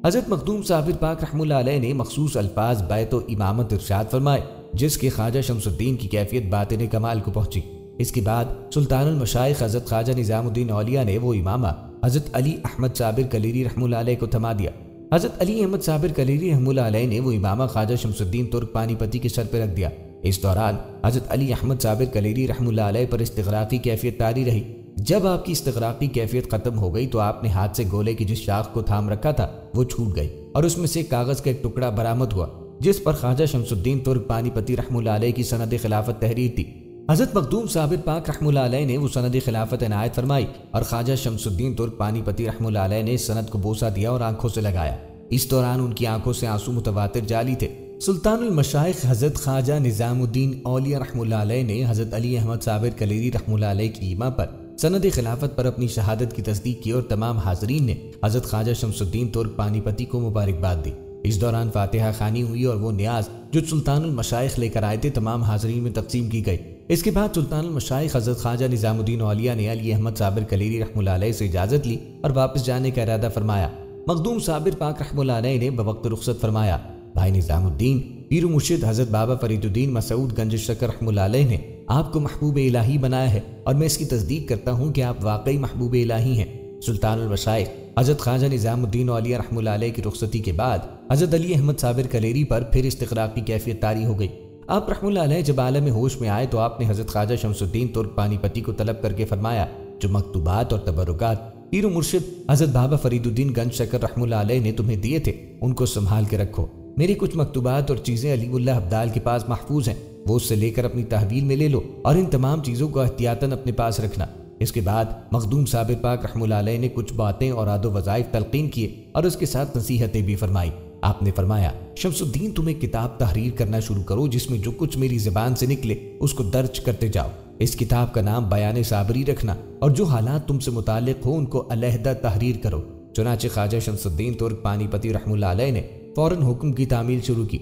حضرت مخدوم صابر پاک رحمہ اللہ علیہ نے مخصوص الفاظ بیعت و امامت ارشاد فرمائے، جس کے خواجہ شمس الدین کی کیفیت باطن کمال کو پہنچی۔ اس کے بعد سلطان المشائخ حضرت خواجہ نظام الدین اولیاء نے وہ امامہ حضرت علی احمد صابر کلیری رحمہ اللہ علیہ کو تھما دیا۔ حضرت علی احمد صابر کلیری رحمہ اللہ علیہ نے وہ امامہ خواجہ شمس الدین ترک پانی پتی کے سر پہ رکھ دیا۔ اس دوران حضرت علی احمد صابر کلیری رحمہ اللہ علیہ پر استغراقی کیفیت طاری رہی۔ جب آپ کی استغراقی کیفیت ختم ہو گئی تو آپ نے ہاتھ سے گولے کی جس شاخ کو تھام رکھا تھا وہ چھوٹ گئی اور اس میں سے کاغذ کا ایک ٹکڑا برآمد ہوا جس پر خواجہ شمس الدین ترک پانی پتی رحمہ اللہ علیہ کی سند خلافت تحریر تھی۔ حضرت مخدوم صابر پاک رحمہ اللہ علیہ نے وہ سند خلافت عنایت فرمائی اور خواجہ شمس الدین ترک پانی پتی رحمہ اللہ علیہ نے اس سند کو بوسہ دیا اور آنکھوں سے لگایا۔ اس دوران ان کی آنکھوں سے آنسو متواتر جاری تھے۔ سلطان المشائخ حضرت خواجہ نظام الدین اولیاء رحمہ اللہ علیہ نے حضرت علی احمد صابر کلیری رحمہ اللہ علیہ کی ایما پر سند خلافت پر اپنی شہادت کی تصدیق کی اور تمام حاضرین نے حضرت خواجہ شمس الدین ترک پانی پتی کو مبارکباد دی۔ اس دوران فاتحہ خوانی ہوئی اور وہ نیاز جو سلطان المشائخ لے کر آئے تھے تمام حاضرین میں تقسیم کی گئی۔ اس کے بعد سلطان المشائخ حضرت خواجہ نظام الدین اولیاء نے علی احمد صابر کلیری رحمہ اللہ علیہ سے اجازت لی اور واپس جانے کا ارادہ فرمایا۔ مخدوم صابر پاک رحمہ اللہ علیہ نے بوقت رخصت فرمایا، بھائی نظام الدین، پیر و مرشد حضرت بابا فرید الدین مسعود گنج شکر رحمہ اللہ علیہ نے آپ کو محبوب الہی بنایا ہے اور میں اس کی تصدیق کرتا ہوں کہ آپ واقعی محبوب الہی ہیں۔ سلطان المشائخ حضرت خواجہ نظام الدین اولیاء رحمہ اللہ علیہ کی رخصتی کے بعد حضرت علی احمد صابر کلیری پر پھر استغراق کی کیفیت طاری ہو گئی۔ آپ رحمہ اللہ علیہ جب عالم ہوش میں آئے تو آپ نے حضرت خواجہ شمس الدین ترک پانی پتی کو طلب کر کے فرمایا، جو مکتوبات اور تبرکات پیر و مرشد حضرت بابا فرید الدین گنج شکر رحمہ اللہ علیہ نے تمہیں دیے تھے ان کو سنبھال کے رکھو۔ میری کچھ مکتوبات اور چیزیں علیم اللہ ابدال کے پاس محفوظ ہیں، وہ اس سے لے کر اپنی تحویل میں لے لو اور ان تمام چیزوں کو احتیاطاً اپنے پاس رکھنا۔ اس کے بعد مخدوم صابر پاک رحمہ اللہ علیہ نے کچھ باتیں اور عاد و وظائف تلقین کیے اور اس کے ساتھ نصیحتیں بھی فرمائی۔ آپ نے فرمایا، شمس الدین تم ایک کتاب تحریر کرنا شروع کرو جس میں جو کچھ میری زبان سے نکلے اس کو درج کرتے جاؤ۔ اس کتاب کا نام بیان صابری رکھنا اور جو حالات تم سے متعلق ہو ان کو علیحدہ تحریر کرو۔ چنانچہ خواجہ شمس الدین ترک پانی پتی رحمہ اللہ علیہ نے فوراً حکم کی تعمیل شروع کی۔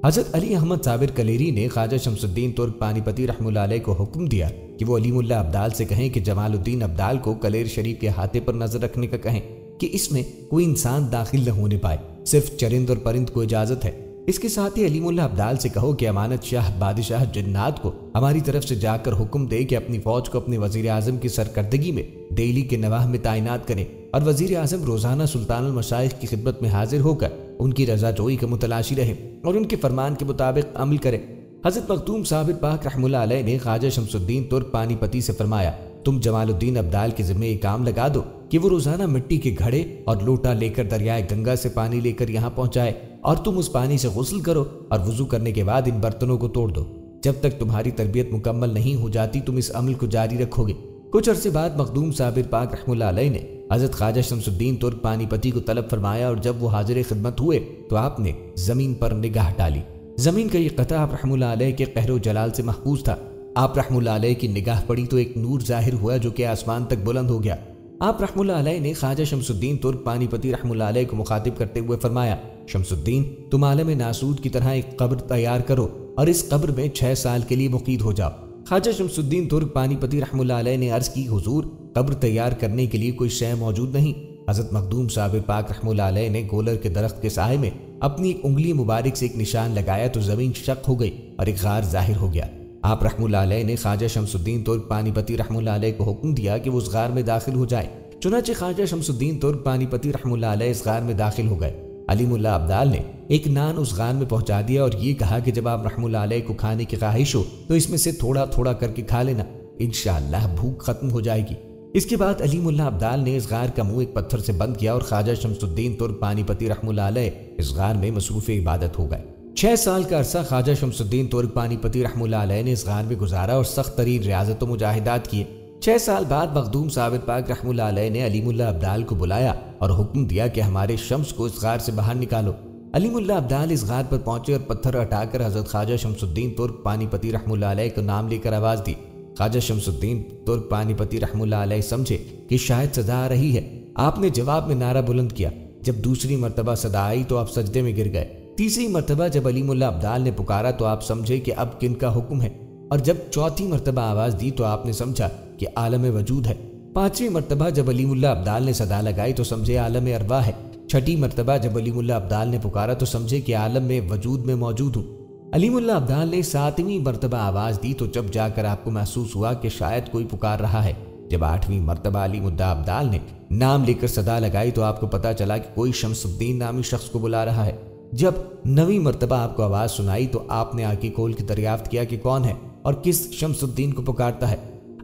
حضرت علی احمد صابر کلیری نے خواجہ شمس الدین ترک پانی پتی رحمہ اللہ علیہ کو حکم دیا کہ وہ علیم اللہ ابدال سے کہیں کہ جمال الدین ابدال کو کلیر شریف کے احاطے پر نظر رکھنے کا کہیں کہ اس میں کوئی انسان داخل نہ ہونے پائے، صرف چرند اور پرند کو اجازت ہے۔ اس کے ساتھ ہی علیم اللہ ابدال سے کہو کہ امانت شاہ بادشاہ جنات کو ہماری طرف سے جا کر حکم دے کہ اپنی فوج کو اپنے وزیر اعظم کی سرکردگی میں دہلی کے نواح میں تعینات کریں اور وزیر اعظم روزانہ سلطان المشائخ کی خدمت میں حاضر ہو کر ان کی رضا جوئی کا متلاشی رہے اور ان کے فرمان کے مطابق عمل کرے۔ حضرت مخدوم صابر پاک رحمہ اللہ علیہ نے خواجہ شمس الدین ترک پانی پتی سے فرمایا، تم جمال الدین ابدال کے ذمہ یہ کام لگا دو کہ وہ روزانہ مٹی کے گھڑے اور لوٹا لے کر دریائے گنگا سے پانی لے کر یہاں پہنچائے اور تم اس پانی سے غسل کرو اور وضو کرنے کے بعد ان برتنوں کو توڑ دو۔ جب تک تمہاری تربیت مکمل نہیں ہو جاتی تم اس عمل کو جاری رکھو گے۔ کچھ عرصے بعد مخدوم صابر پاک رحمہ اللہ علیہ نے حضرت خواجہ شمس الدین ترک پانی پتی کو طلب فرمایا اور جب وہ حاضر خدمت ہوئے تو آپ نے زمین پر نگاہ ڈالی۔ زمین کا یہ قطع آپ رحمہ اللہ علیہ کے قہر و جلال سے محفوظ تھا۔ آپ رحمہ اللہ علیہ کی نگاہ پڑی تو ایک نور ظاہر ہوا جو کہ آسمان تک بلند ہو گیا۔ آپ رحمہ اللہ علیہ نے خواجہ شمس الدین ترک پانی پتی رحمہ اللہ علیہ کو مخاطب کرتے ہوئے فرمایا، شمس الدین تم عالم ناسود کی طرح ایک قبر تیار کرو اور اس قبر میں 6 سال کے لیے مقید ہو جاؤ۔ خواجہ شمس الدین ترک پانی پتی رحمہ اللہ علیہ نے عرض کی، حضور قبر تیار کرنے کے لیے کوئی شے موجود نہیں۔ حضرت مخدوم صابر پاک رحمہ اللہ علیہ نے گولر کے درخت کے سائے میں اپنی ایک انگلی مبارک سے ایک نشان لگایا تو زمین شق ہو گئی اور ایک غار ظاہر ہو گیا۔ آپ رحمہ اللہ علیہ نے خواجہ شمس الدین ترک پانی پتی رحمہ اللہ علیہ کو حکم دیا کہ وہ اس غار میں داخل ہو جائے۔ چنانچہ خواجہ شمس الدین ترک پانی پتی رحمہ اللہ علیہ اس غار میں داخل ہو گئے۔ علیم اللہ ابدال نے ایک نان اس غار میں پہنچا دیا اور یہ کہا کہ جب آپ رحمہ اللہ علیہ کو کھانے کی خواہش ہو تو اس میں سے تھوڑا تھوڑا کر کے کھا لینا، انشاءاللہ بھوک ختم ہو جائے گی۔ اس کے بعد علیم اللہ ابدال نے اس غار کا منہ ایک پتھر سے بند کیا اور خواجہ شمس الدین ترک پانی پتی رحمہ اللہ علیہ اس غار میں مصروف عبادت ہو گئے۔ 6 سال کا عرصہ خواجہ شمس الدین ترک پانی پتی رحمہ اللہ علیہ نے اس غار میں گزارا اور سخت ترین ریاضت و مجاہدات کیے۔ 6 سال بعد مخدوم صابر پاک رحمہ اللہ علیہ نے علیم اللہ ابدال کو بلایا اور حکم دیا کہ ہمارے شمس کو اس غار سے باہر نکالو۔ علیم اللہ ابدال اس غار پر پہنچے اور پتھر ہٹا کر حضرت خواجہ شمس الدین ترک پانی پتی رحمہ اللہ علیہ کا نام لے کر آواز دی۔ خواجہ شمس الدین ترک پانی پتی رحمہ اللہ علیہ سمجھے کہ شاید صدا آ رہی ہے۔ آپ نے جواب میں نعرہ بلند کیا۔ جب دوسری مرتبہ صدا آئی تو آپ سجدے میں گر گئے۔ تیسری مرتبہ جب علیم اللہ ابدال نے پکارا تو آپ سمجھے کہ اب کن کا حکم ہے، اور جب چوتھی مرتبہ آواز دی تو آپ نے سمجھا کہ عالم وجود ہے۔ 5ویں مرتبہ جب علیم اللہ ابدال نے صدا لگائی تو سمجھے عالم ارواح ہے۔ 6ٹھی مرتبہ جب علیم اللہ ابدال نے پکارا تو سمجھے کہ عالم میں وجود میں موجود ہوں۔ علیم اللہ ابدال نے 7ویں مرتبہ آواز دی تو جب جا کر آپ کو محسوس ہوا کہ شاید کوئی پکار رہا ہے۔ جب 8ویں مرتبہ علیم اللہ ابدال نے نام لے کر صدا لگائی تو آپ کو پتا چلا کہ کوئی شمس الدین نامی شخص کو بلا رہا ہے۔ جب 9ویں مرتبہ آپ کو آواز سنائی تو آپ نے آنکھیں کھول کے دریافت کیا کہ کون ہے اور کس شمس الدین کو پکارتا ہے۔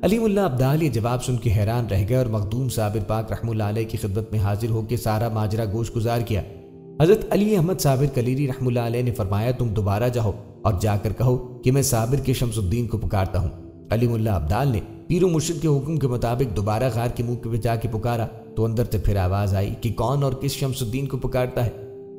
علیم اللہ ابدال یہ جواب سن کے حیران رہ گئے اور مخدوم صابر پاک رحمہ اللہ علیہ کی خدمت میں حاضر ہو کے سارا ماجرا گوش گزار کیا۔ حضرت علی احمد صابر کلیری رحمہ اللہ علیہ نے فرمایا تم دوبارہ جاؤ اور جا کر کہو کہ میں صابر کے شمس الدین کو پکارتا ہوں۔ علیم اللہ ابدال نے پیر و مرشد کے حکم کے مطابق دوبارہ غار کے منہ پہ جا کے پکارا تو اندر سے پھر آواز آئی کہ کون اور کس شمس الدین کو پکارتا ہے۔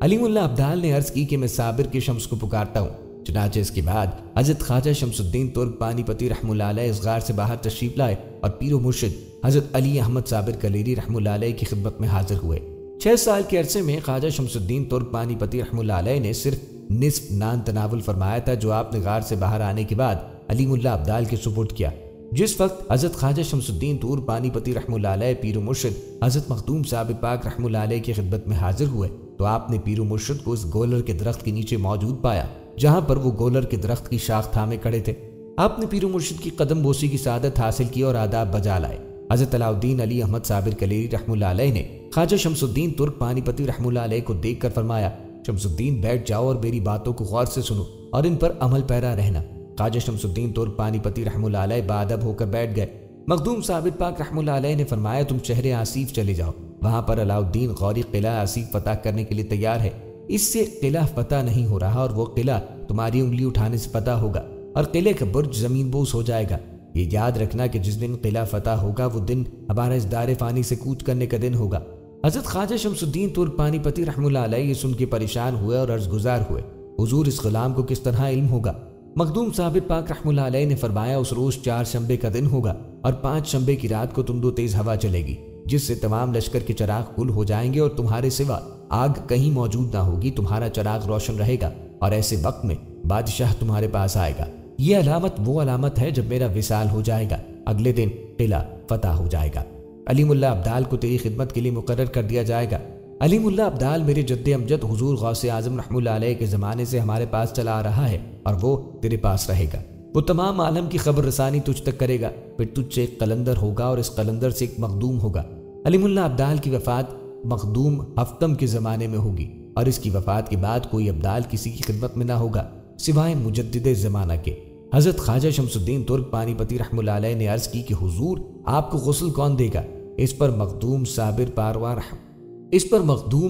علیم اللہ ابدال نے عرض کی کہ میں صابر کے شمس کو پکارتا ہوں۔ چنانچہ اس کے بعد حضرت خواجہ شمس الدین ترک پانی پتی رحمہ اللہ علیہ اس غار سے باہر تشریف لائے اور پیر و مرشد حضرت علی احمد صابر کلیری رحمہ اللہ علیہ کی خدمت میں حاضر ہوئے۔ 6 سال کے عرصے میں خواجہ شمس الدین ترک پانی پتی رحمہ اللہ علیہ نے صرف نصف نان تناول فرمایا تھا جو آپ نے غار سے باہر آنے کے بعد علیم اللہ ابدال کے سپرد کیا۔ جس وقت حضرت خواجہ شمس الدین ترک پانی پتی رحمہ اللہ علیہ پیر و مرشد حضرت مخدوم صابر پاک رحمہ اللہ علیہ کی خدمت میں حاضر ہوئے تو آپ نے پیر و مرشد کو اس گولر کے درخت کے نیچے موجود پایا جہاں پر وہ گولر کے درخت کی شاخ تھامے کھڑے تھے۔ آپ نے پیر و مرشد کی قدم بوسی کی سعادت حاصل کی اور آداب بجا لائے۔ حضرت علاء الدین علی احمد صابر کلیری رحمہ اللہ علیہ نے خواجہ شمس الدین ترک پانی پتی رحمہ اللہ علیہ کو دیکھ کر فرمایا شمس الدین بیٹھ جاؤ اور میری باتوں کو غور سے سنو اور ان پر عمل پیرا رہنا۔ خواجہ شمس الدین ترک پانی پتی رحمہ اللہ علیہ بادب ہو کر بیٹھ گئے۔ مخدوم صابر پاک رحمہ اللہ علیہ نے فرمایا تم شہر آصیف چلے جاؤ، وہاں پر علاء الدین غوری قلعہ آصیف فتح کرنے کے لیے تیار ہے۔ اس سے قلعہ فتح نہیں ہو رہا اور وہ قلعہ تمہاری انگلی اٹھانے سے فتح ہوگا اور قلعے کا برج زمین بوس ہو جائے گا۔ یہ یاد رکھنا کہ جس دن قلعہ فتح ہوگا وہ دن ہمارا اس دار فانی سے کوچ کرنے کا دن ہوگا۔ حضرت خواجہ شمس الدین ترک پانی پتی رحمہ اللہ علیہ یہ سن کے پریشان ہوئے اور عرض گزار ہوئے حضور اس غلام کو کس طرح علم ہوگا؟ مخدوم صابر پاک رحمہ اللہ علیہ نے فرمایا اس روز 4 شنبے کا دن ہوگا اور 5 شنبے کی رات کو تند و تیز ہوا چلے گی جس سے تمام لشکر کے چراغ گل ہو جائیں گے اور تمہارے سوا آگ کہیں موجود نہ ہوگی، تمہارا چراغ روشن رہے گا اور ایسے وقت میں بادشاہ تمہارے پاس آئے گا۔ یہ علامت وہ علامت ہے جب میرا وصال ہو جائے گا، اگلے دن قلعہ فتح ہو جائے گا۔ علیم اللہ ابدال کو تیری خدمت کے لیے مقرر کر دیا جائے گا۔ علیم اللہ ابدال میرے جد امجد حضور غوث اعظم رحمہ اللہ علیہ کے زمانے سے ہمارے پاس چلا آ رہا ہے اور وہ تیرے پاس رہے گا۔ وہ تمام عالم کی خبر رسانی تجھ تک کرے گا، پھر تجھ سے ایک قلندر ہوگا اور اس قلندر سے ایک مخدوم ہوگا۔ علیم اللہ ابدال کی وفات مخدوم ہفتم کے زمانے میں ہوگی اور اس کی وفات کے بعد کوئی ابدال کسی کی خدمت میں نہ ہوگا سوائے مجدد زمانہ کے۔ حضرت خواجہ شمس الدین ترک پانی پتی رحمہ اللہ علیہ نے عرض کی کہ حضور آپ کو غسل کون دے گا؟ اس پر مخدوم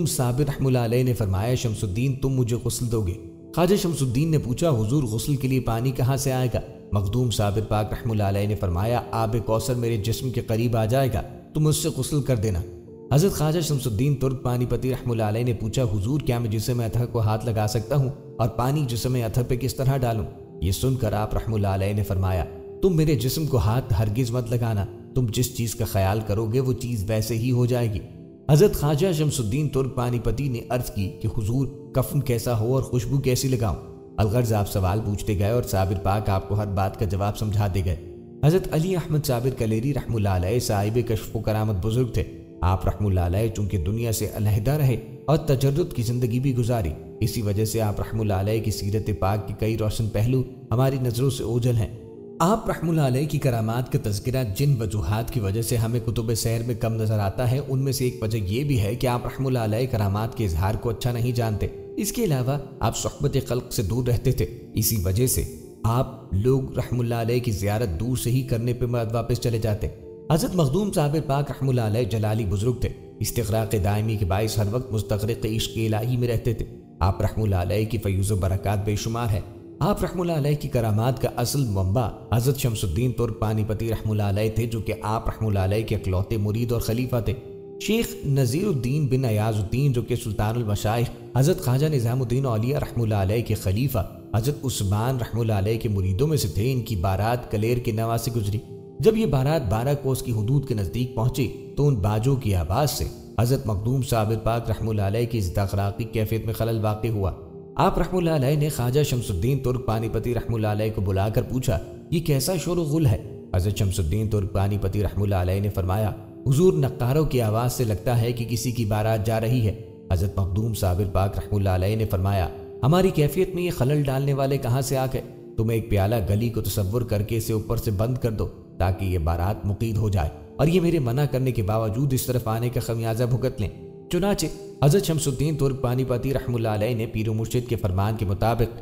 صابر رحمہ اللہ علیہ نے فرمایا شمس الدین تم مجھے غسل دو گے۔ خواجہ شمس الدین نے پوچھا حضور غسل کے لیے پانی کہاں سے آئے گا؟ مخدوم صابر پاک رحمہ اللہ علیہ نے فرمایا آب کوثر میرے جسم کے قریب آ جائے گا، تم اس سے غسل کر دینا۔ حضرت خواجہ شمس الدین ترک پانی پتی رحمہ اللہ علیہ نے پوچھا حضور کیا میں جسم اطہر کو ہاتھ لگا سکتا ہوں اور پانی جسم اطہر پہ کس طرح ڈالوں؟ یہ سن کر آپ رحمہ اللہ علیہ نے فرمایا تم میرے جسم کو ہاتھ ہرگز مت لگانا، تم جس چیز کا خیال کرو گے وہ چیز ویسے ہی ہو جائے گی۔ حضرت خواجہ شمس الدین ترک پانی پتی نے عرض کی کہ حضور کفن کیسا ہو اور خوشبو کیسی لگاؤں؟ الغرض آپ سوال پوچھتے گئے اور صابر پاک آپ کو ہر بات کا جواب سمجھاتے گئے۔ حضرت علی احمد صابر کلیری رحمہ اللہ علیہ صاحب کشف و کرامت بزرگ تھے۔ آپ رحمۃ اللہ علیہ چونکہ دنیا سے علیحدہ رہے اور تجرد کی زندگی بھی گزاری، اسی وجہ سے آپ رحمۃ اللہ علیہ کی سیرت پاک کے کئی روشن پہلو ہماری نظروں سے اوجھل ہیں۔ آپ رحمۃ اللہ علیہ کی کرامات کا تذکرہ جن وجوہات کی وجہ سے ہمیں کتب سیر میں کم نظر آتا ہے، ان میں سے ایک وجہ یہ بھی ہے کہ آپ رحمۃ اللہ علیہ کرامات کے اظہار کو اچھا نہیں جانتے۔ اس کے علاوہ آپ صحبت خلق سے دور رہتے تھے، اسی وجہ سے آپ لوگ رحمۃ اللہ علیہ کی زیارت دور سے ہی کرنے پہ واپس چلے جاتے۔ حضرت مخدوم صابر پاک رحمۃ اللہ علیہ جلالی بزرگ تھے، استغراق دائمی کے باعث ہر وقت مستغرق عشق الہی میں رہتے تھے۔ آپ رحمۃ اللہ علیہ کی فیوز و برکات بے شمار ہے۔ آپ رحمۃ اللہ علیہ کی کرامات کا اصل منبع حضرت شمس الدین ترک پانی پتی رحمۃ اللہ علیہ تھے، جو کہ آپ رحمۃ اللہ علیہ کے اکلوتے مرید اور خلیفہ تھے۔ شیخ نذیر الدین بن ایاز الدین جو کہ سلطان المشائخ حضرت خواجہ نظام الدین اولیاء رحمۃ اللہ علیہ کے خلیفہ حضرت عثمان رحمۃ اللہ علیہ کے مریدوں میں سے تھے، ان کی بارات کلیر کے نوا سے گزری۔ جب یہ بارات 12 کوس کی حدود کے نزدیک پہنچی تو ان باجوں کی آواز سے حضرت مخدوم صابر پاک رحمۃ اللہ علیہ کی استغراقی کیفیت میں خلل واقع ہوا۔ آپ رحمۃ اللہ علیہ نے خواجہ شمس الدین ترک پانی پتی رحمۃ اللہ علیہ کو بلا کر پوچھا، یہ کیسا شور و غل ہے؟ حضرت شمس الدین ترک پانی پتی رحمۃ اللہ علیہ نے فرمایا، حضور نقاروں کی آواز سے لگتا ہے کہ کسی کی بارات جا رہی ہے۔ حضرت مخدوم صابر پاک رحمۃ اللہ علیہ نے فرمایا، ہماری کیفیت میں یہ خلل ڈالنے والے کہاں سے آ گئے؟ تم ایک پیالہ گلی کو تصور کر کے اسے اوپر سے بند کر دو تاکہ یہ بارات مقید ہو جائے اور یہ میرے منع کرنے کے باوجود اس طرف آنے کا خمیازہ بھگت لیں۔ چنانچہ حضرت شمس الدین ترک پانی پتی رحمۃ اللہ علیہ نے پیر و مرشد کے فرمان کے مطابق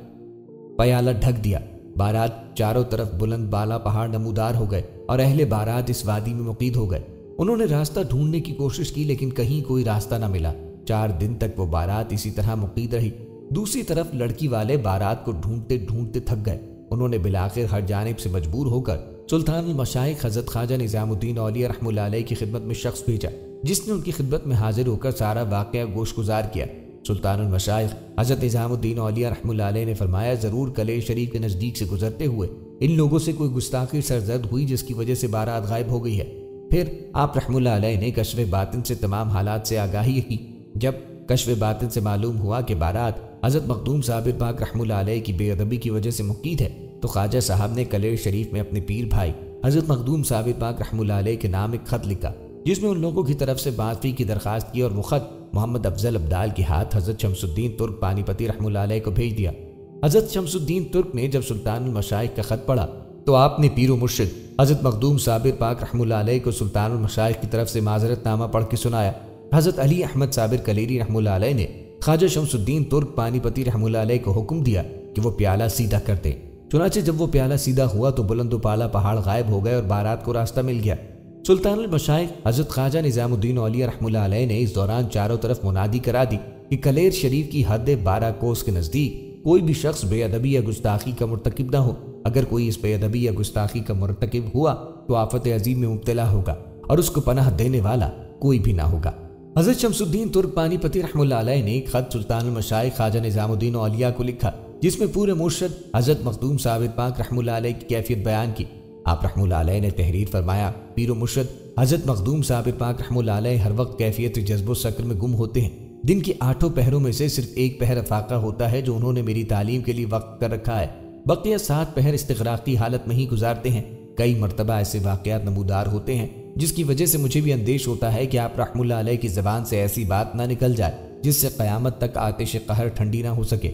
پیالہ ڈھک دیا۔ بارات چاروں طرف بلند بالا پہاڑ نمودار ہو گئے اور اہل بارات اس وادی میں مقید ہو گئے۔ انہوں نے راستہ ڈھونڈنے کی کوشش کی لیکن کہیں کوئی راستہ نہ ملا۔ 4 دن تک وہ بارات اسی طرح مقید رہی۔ دوسری طرف لڑکی والے بارات کو ڈھونڈتے ڈھونڈتے تھک گئے۔ انہوں نے بالآخر ہر جانب سے مجبور ہو کر سلطان المشائخ حضرت خواجہ نظام الدین اولیاء رحمۃ اللہ علیہ کی خدمت میں شخص بھیجا، جس نے ان کی خدمت میں حاضر ہو کر سارا واقعہ گوش گزار کیا۔ سلطان المشائخ حضرت نظام الدین اولیاء رحمۃ اللہ علیہ نے فرمایا، ضرور کلے شریف کے نزدیک سے گزرتے ہوئے ان لوگوں سے کوئی گستاخی سرزد ہوئی جس کی وجہ سے بارات غائب ہو گئی ہے۔ پھر آپ رحمۃ اللہ علیہ نے کشف باطن سے تمام حالات سے آگاہی کی۔ جب کشف باطن سے معلوم ہوا کہ بارات حضرت مخدوم صابر پاک رحمۃ اللہ علیہ کی بے ادبی کی وجہ سے مقید ہے، تو خواجہ صاحب نے کلیر شریف میں اپنے پیر بھائی حضرت مخدوم صابر پاک رحمۃ اللہ علیہ کے نام ایک خط لکھا، جس میں ان لوگوں کی طرف سے معافی کی درخواست کی، اور وہ خط محمد افضل عبدال کے ہاتھ حضرت شمس الدین ترک پانی پتی رحمۃ اللہ علیہ کو بھیج دیا۔ حضرت شمس الدین ترک نے جب سلطان المشائخ کا خط پڑھا تو آپ نے پیر و مرشد حضرت مخدوم صابر پاک رحمۃ اللہ علیہ کو سلطان المشائخ کی طرف سے معذرت نامہ پڑھ کے سنایا۔ حضرت علی احمد صابر کلیری رحمۃ اللہ علیہ نے خواجہ شمس الدین ترک پانی پتی رحمۃ اللہ علیہ کو حکم دیا کہ وہ پیالہ سیدھا کر دیں۔ چنانچہ جب وہ پیالہ سیدھا ہوا تو بلند و بالا پہاڑ غائب ہو گئے اور بارات کو راستہ مل گیا۔ سلطان المشائخ حضرت خواجہ نظام الدین اولیاء رحمۃ اللہ علیہ نے اس دوران چاروں طرف منادی کرا دی کہ کلیر شریف کی حد 12 کوس کے نزدیک کوئی بھی شخص بے ادبی یا گستاخی کا مرتکب نہ ہو۔ اگر کوئی اس بے ادبی یا گستاخی کا مرتکب ہوا تو آفت عظیم میں مبتلا ہوگا اور اس کو پناہ دینے والا کوئی بھی نہ ہوگا۔ حضرت شمس الدین ترک پانی پتی رحمۃ اللہ علیہ نے ایک خط سلطان المشائخ خواجہ نظام الدین اولیاء کو لکھا، جس میں پورے مرشد حضرت مخدوم صابر پاک رحمۃ اللہ علیہ کی کیفیت بیان کی۔ آپ رحمۃ اللہ علیہ نے تحریر فرمایا، پیر و مرشد حضرت مخدوم صابر پاک رحمۃ اللہ علیہ ہر وقت کیفیت جذب و سکر میں گم ہوتے ہیں۔ دن کے 8 پہروں میں سے صرف ایک پہر افاقہ ہوتا ہے جو انہوں نے میری تعلیم کے لیے وقف کر رکھا ہے، بقیہ 7 پہر استغراقی حالت میں ہی گزارتے ہیں۔ کئی مرتبہ ایسے واقعات نمودار ہوتے ہیں جس کی وجہ سے مجھے بھی اندیش ہوتا ہے کہ آپ رحمۃ اللہ علیہ کی زبان سے ایسی بات نہ نکل جائے جس سے قیامت تک آتش قہر ٹھنڈی نہ ہو سکے۔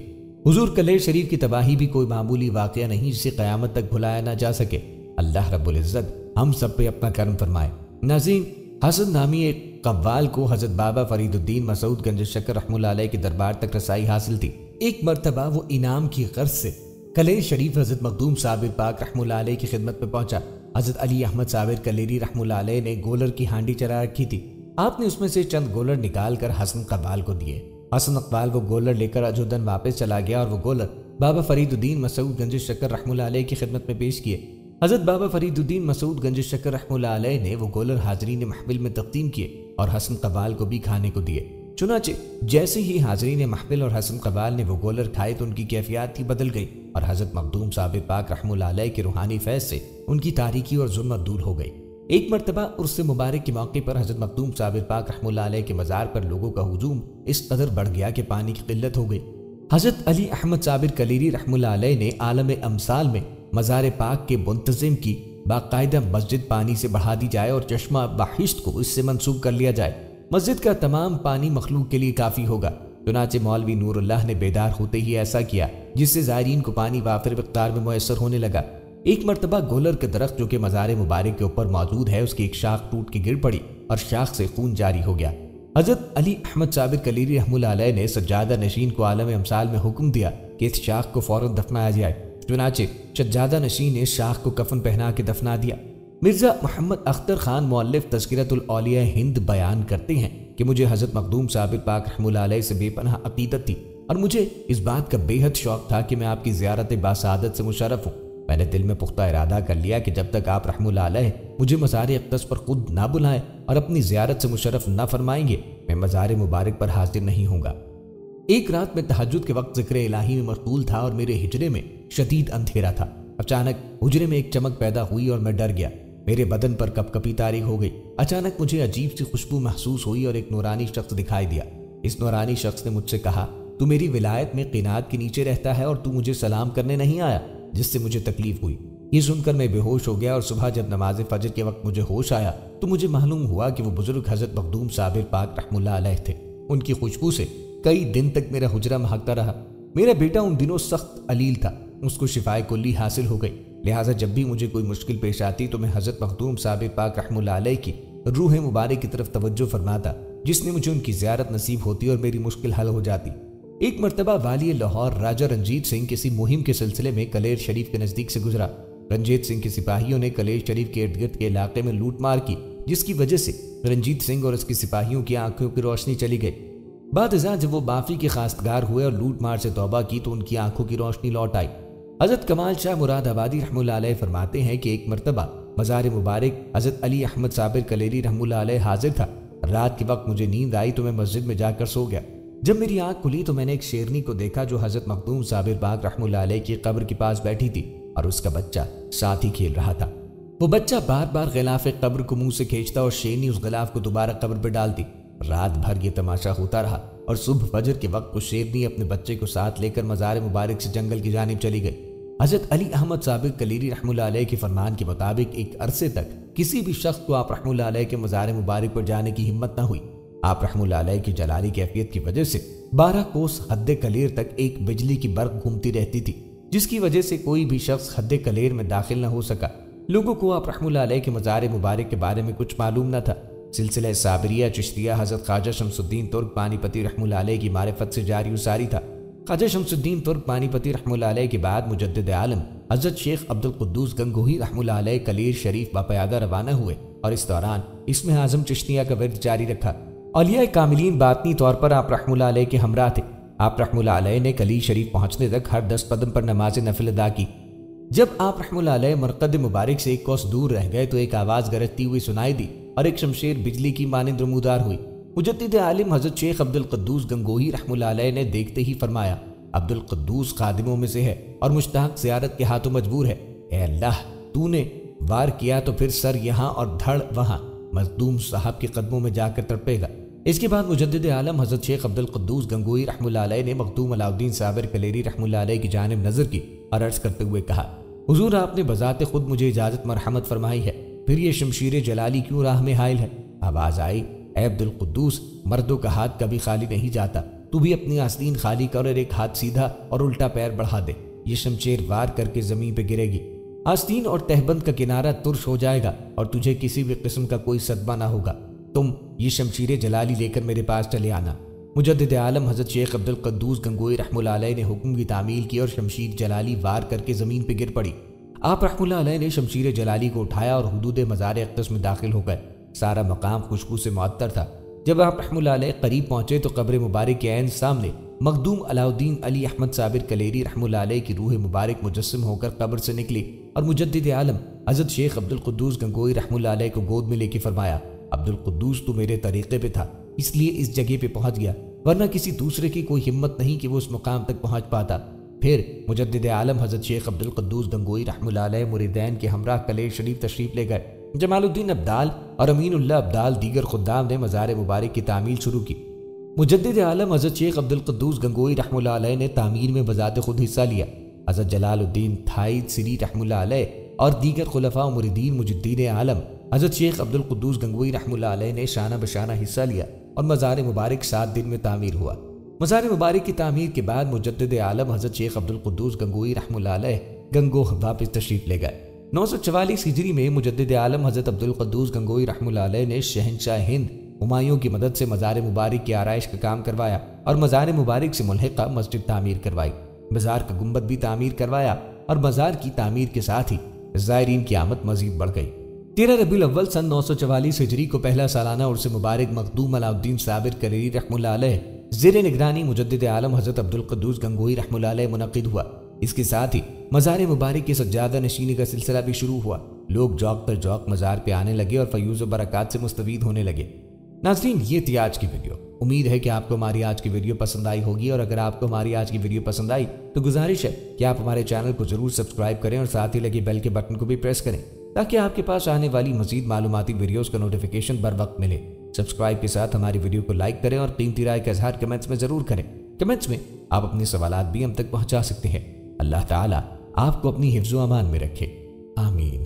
حضور کلیر شریف کی تباہی بھی کوئی معمولی واقعہ نہیں جسے قیامت تک بھلایا نہ جا سکے۔ اللہ رب العزت ہم سب پہ اپنا کرم فرمائے۔ ناظرین، حسن نامی ایک قوال کو حضرت بابا فرید الدین مسعود گنج شکر رحمۃ اللہ علیہ کے دربار تک رسائی حاصل تھی۔ ایک مرتبہ وہ انعام کی غرض سے کلیر شریف حضرت مخدوم صابر پاک رحمۃ اللہ علیہ کی خدمت میں پہنچا۔ حضرت علی احمد صابر کلیری رحمۃ اللہ علیہ نے گولر کی ہانڈی چرا رکھی تھی۔ آپ نے اس میں سے چند گولر نکال کر حسن قوال کو دیے۔ حسن اقبال وہ گولر لے کر اجودن واپس چلا گیا اور وہ گولر بابا فرید الدین مسعود گنج شکر رحمۃ اللہ علیہ کی خدمت میں پیش کیے۔ حضرت بابا فرید الدین مسعود گنج شکر رحمۃ اللہ علیہ نے وہ گولر حاضرین محفل میں تقسیم کیے اور حسن قوال کو بھی کھانے کو دیے۔ چنانچہ جیسے ہی حاضرین محفل اور حسن قوال نے وہ گولر کھائے تو ان کی کیفیات ہی بدل گئی اور حضرت مخدوم صابر پاک رحمۃ اللہ علیہ کے روحانی فیض سے ان کی تاریکی اور ظلمت دور ہو گئی۔ ایک مرتبہ عرس مبارک کے موقع پر حضرت مخدوم صابر پاک رحمۃ اللہ علیہ کے مزار پر لوگوں کا ہجوم اس قدر بڑھ گیا کہ پانی کی قلت ہو گئی۔ حضرت علی احمد صابر کلیری رحمۃ اللہ علیہ نے عالم امثال میں مزار پاک کے منتظم کی باقاعدہ مسجد پانی سے بڑھا دی جائے اور چشمہ بہشت کو اس سے منسوب کر لیا جائے۔ مسجد کا تمام پانی مخلوق کے لیے کافی ہوگا۔ چنانچہ مولوی نور اللہ نے بیدار ہوتے ہی ایسا کیا جس سے زائرین کو پانی وافر مقدار میں میسر ہونے لگا۔ ایک مرتبہ گولر کے درخت جو کہ مزار مبارک کے اوپر موجود ہے، اس کی ایک شاخ ٹوٹ کے گر پڑی اور شاخ سے خون جاری ہو گیا۔ حضرت علی احمد صابر کلیری رحمہ اللہ علیہ نے سجادہ نشین کو عالم امثال میں حکم دیا کہ اس شاخ کو فوراً دفنایا جائے۔ چنانچہ سجادہ نشین نے اس شاخ کو کفن پہنا کے دفنا دیا۔ مرزا محمد اختر خان مؤلف تذکرۃ الاولیاء ہند بیان کرتے ہیں کہ مجھے حضرت مخدوم صابر پاک رحمہ اللہ علیہ سے بے پناہ عقیدت تھی اور مجھے اس بات کا بے حد شوق تھا کہ میں آپ کی زیارت باسعادت سے مشرف ہوں۔ میں نے دل میں پختہ ارادہ کر لیا کہ جب تک آپ رحمہ اللہ علیہ مجھے مزار اقدس پر خود نہ بلائیں اور اپنی زیارت سے مشرف نہ فرمائیں گے، میں مزار مبارک پر حاضر نہیں ہوں گا۔ ایک رات میں تہجد کے وقت ذکر الہی میں مشغول تھا اور میرے حجرے میں شدید اندھیرا تھا۔ اچانک حجرے میں ایک چمک پیدا ہوئی اور میں ڈر گیا۔ میرے بدن پر کپ کپی طاری ہو گئی۔ اچانک مجھے عجیب سی خوشبو محسوس ہوئی اور ایک نورانی شخص دکھائی دیا۔ اس نورانی شخص نے مجھ سے کہا، تو میری ولایت میں قینات کے نیچے رہتا ہے اور تو مجھے سلام کرنے نہیں آیا، جس سے مجھے تکلیف ہوئی۔ یہ سن کر میں بے ہوش ہو گیا اور صبح جب نماز فجر کے وقت مجھے ہوش آیا تو مجھے معلوم ہوا کہ وہ بزرگ حضرت مخدوم صابر پاک رحمہ اللہ علیہ تھے۔ ان کی خوشبو سے کئی دن تک میرا حجرہ مہکتا رہا۔ میرا بیٹا ان دنوں سخت علیل تھا، اس کو شفائے کلی حاصل ہو گئی، لہٰذا جب بھی مجھے کوئی مشکل پیش آتی تو میں حضرت مخدوم صابر پاک رحمہ اللہ علیہ کی روح مبارک کی طرف توجہ فرماتا، جس نے مجھے ان کی زیارت نصیب ہوتی اور میری مشکل حل ہو جاتی۔ ایک مرتبہ والی لاہور راجہ رنجیت سنگھ کسی مہم کے سلسلے میں کلیر شریف کے نزدیک سے گزرا۔ رنجیت سنگھ کے سپاہیوں نے کلیر شریف کے ارد گرد کے علاقے میں لوٹ مار کی، جس کی وجہ سے رنجیت سنگھ اور اس کے سپاہیوں کی آنکھوں کی روشنی چلی گئی۔ بعد ازاں جب وہ معافی کے خواستگار ہوئے اور لوٹ مار سے توبہ کی تو ان کی آنکھوں کی روشنی لوٹ آئی۔ حضرت کمال شاہ مراد آبادی رحمہ اللہ علیہ فرماتے ہیں کہ ایک مرتبہ مزار مبارک حضرت علی احمد صابر کلیری رحمہ اللہ علیہ حاضر تھا۔ رات کے وقت مجھے نیند آئی تو میں مسجد میں جا کر سو گیا۔ جب میری آنکھ کھلی تو میں نے ایک شیرنی کو دیکھا جو حضرت مخدوم صابر پاک رحمہ اللہ علیہ کی قبر کے پاس بیٹھی تھی اور اس کا بچہ ساتھ ہی کھیل رہا تھا۔ وہ بچہ بار بار غلاف قبر کو منہ سے کھینچتا اور شیرنی اس غلاف کو دوبارہ قبر پہ ڈالتی۔ رات بھر یہ تماشا ہوتا رہا اور صبح فجر کے وقت وہ شیرنی اپنے بچے کو ساتھ لے کر مزار مبارک سے جنگل کی جانب چلی گئی۔ حضرت علی احمد صابر کلیری رحمہ اللہ علیہ کے فرمان کے مطابق ایک عرصے تک کسی بھی شخص کو آپ رحمہ اللہ علیہ کے مزار مبارک پر جانے کی ہمت نہ ہوئی۔ آپ رحمہ اللہ علیہ کی جلالی کیفیت کی وجہ سے 12 کوس حد کلیر تک ایک بجلی کی برق گھومتی رہتی تھی، جس کی وجہ سے کوئی بھی شخص حد کلیر میں داخل نہ ہو سکا۔ لوگوں کو آپ رحمہ اللہ علیہ کے مزار مبارک کے بارے میں کچھ معلوم نہ تھا۔ سلسلہ صابریہ چشتیہ حضرت خواجہ شمس الدین ترک پانی پتی رحمہ اللہ علیہ کی معرفت سے جاری و ساری تھا۔ خواجہ شمس الدین ترک پانی پتی رحمہ اللہ علیہ کے بعد مجدد عالم حضرت شیخ عبد القدوس گنگوہی رحمہ اللہ علیہ کلیر شریف باقیادہ روانہ ہوئے اور اس دوران اسم اعظم چشتیہ کا ورد جاری رکھا۔ اولیاء کاملین باطنی طور پر آپ رحمہ اللہ علیہ کے ہمراہ تھے۔ آپ رحمہ اللہ علیہ نے کلیر شریف پہنچنے تک ہر 10 قدم پر نماز نفل ادا کی۔ جب آپ رحمہ اللہ علیہ مرقد مبارک سے ایک کوس دور رہ گئے تو ایک آواز گرجتی ہوئی سنائی دی اور ایک شمشیر بجلی کی مانند نمودار ہوئی۔ مجدد عالم حضرت شیخ عبد القدوس گنگوہی رحمہ اللہ علیہ نے دیکھتے ہی فرمایا، عبد القدوس خادموں میں سے ہے اور مشتاق زیارت کے ہاتھوں مجبور ہے۔ اے اللہ، تو نے وار کیا تو پھر سر یہاں اور دھڑ وہاں مخدوم صاحب کے قدموں میں جا کر تڑپے گا۔ اس کے بعد مجدد عالم حضرت شیخ عبد القدوس گنگوہی رحمہ اللہ علیہ نے مخدوم علاء الدین صابر کلیری رحمہ اللہ علیہ کی جانب نظر کی اور عرض کرتے ہوئے کہا، حضور آپ نے بذات خود مجھے اجازت مرحمت فرمائی ہے، پھر یہ شمشیر جلالی کیوں راہ میں حائل ہے؟ آواز آئی، اے عبد القدوس، مردوں کا ہاتھ کبھی خالی نہیں جاتا، تو بھی اپنی آستین خالی کر اور ایک ہاتھ سیدھا اور الٹا پیر بڑھا دے، یہ شمشیر وار کر کے زمین پہ گرے گی، آستین اور تہبند کا کنارہ ترش ہو جائے گا اور تجھے کسی بھی قسم کا کوئی صدمہ نہ ہوگا۔ تم یہ شمشیر جلالی لے کر میرے پاس چلے آنا۔ مجدد عالم حضرت شیخ عبد القدوس گنگوہی رحمہ اللہ علیہ نے حکم کی تعمیل کی اور شمشیر جلالی وار کر کے زمین پہ گر پڑی۔ آپ رحمہ اللہ علیہ نے شمشیر جلالی کو اٹھایا اور حدود مزار اقدس میں داخل ہو گئے۔ سارا مقام خوشبو سے معطر تھا۔ جب آپ رحمہ اللہ علیہ قریب پہنچے تو قبر مبارک کے عین سامنے مخدوم علاء الدین علی احمد صابر کلیری رحمہ اللہ علیہ کی روح مبارک مجسم ہو کر قبر سے نکلی اور مجدد عالم حضرت شیخ عبد القدوس گنگوہی رحمہ اللہ علیہ کو گود میں لے کے فرمایا، عبد القدوس تو میرے طریقے پہ تھا اس لیے اس جگہ پہ پہنچ گیا، ورنہ کسی دوسرے کی کوئی ہمت نہیں کہ وہ اس مقام تک پہنچ پاتا۔ پھر مجدد عالم حضرت شیخ عبد القدوس گنگوہی رحمہ اللہ علیہ مریدین کے ہمراہ کلیر شریف تشریف لے گئے۔ جمال الدین ابدال اور امین اللہ ابدال دیگر خدام نے مزار مبارک کی تعمیل شروع کی۔ مجدد عالم حضرت شیخ عبد القدوس گنگوہی رحمہ اللہ علیہ نے تعمیر میں بذات خود حصہ لیا۔ حضرت جلال الدین تھائی سری رحمہ اللہ علیہ اور دیگر خلفاء و مریدین مجدین عالم حضرت شیخ عبدالقدوس گنگوئی رحمہ اللہ علیہ نے شانہ بشانہ حصہ لیا اور مزار مبارک 7 دن میں تعمیر ہوا۔ مزار مبارک کی تعمیر کے بعد مجدد عالم حضرت شیخ عبدالقدوس گنگوئی رحمہ اللہ علیہ گنگوہ واپس تشریف لے گئے۔ 944 ہجری میں مجدد عالم حضرت عبدالقدوس گنگوئی رحمہ اللہ علیہ نے شہنشاہ ہند ہمایوں کی مدد سے مزار مبارک کی آرائش کا کام کروایا اور مزار مبارک سے ملحقہ مسجد تعمیر کروائی، مزار کا گنبد بھی تعمیر کروایا اور مزار کی تعمیر کے ساتھ ہی زائرین کی آمد مزید بڑھ گئی۔ 13 ربیع الاول سن 944 ہجری کو پہلا سالانہ عرس مبارک مخدوم علاء الدین صابر کریری رحمہ اللہ علیہ زیر نگرانی مجدد عالم حضرت عبدالقدوس گنگوئی رحمہ اللہ علیہ منعقد ہوا۔ اس کے ساتھ ہی مزار مبارک کی سجادہ نشینی کا سلسلہ بھی شروع ہوا۔ لوگ جوق پر جوق مزار پہ آنے لگے اور فیوز و برکات سے مستفید ہونے لگے۔ ناظرین، یہ تھی آج کی ویڈیو۔ امید ہے کہ آپ کو ہماری آج کی ویڈیو پسند آئی ہوگی، اور اگر آپ کو ہماری آج کی ویڈیو پسند آئی تو گزارش ہے کہ آپ ہمارے چینل کو ضرور سبسکرائب کریں اور ساتھ ہی لگے بیل کے بٹن کو بھی پریس کریں تاکہ آپ کے پاس آنے والی مزید معلوماتی ویڈیوز کا نوٹیفیکیشن بر وقت ملے۔ سبسکرائب کے ساتھ ہماری ویڈیو کو لائک کریں اور قیمتی رائے کا اظہار کمنٹس میں ضرور کریں۔ کمنٹس میں آپ اپنے سوالات بھی ہم تک پہنچا سکتے ہیں۔ اللہ تعالیٰ آپ کو اپنی حفظ و امان میں رکھے، آمین۔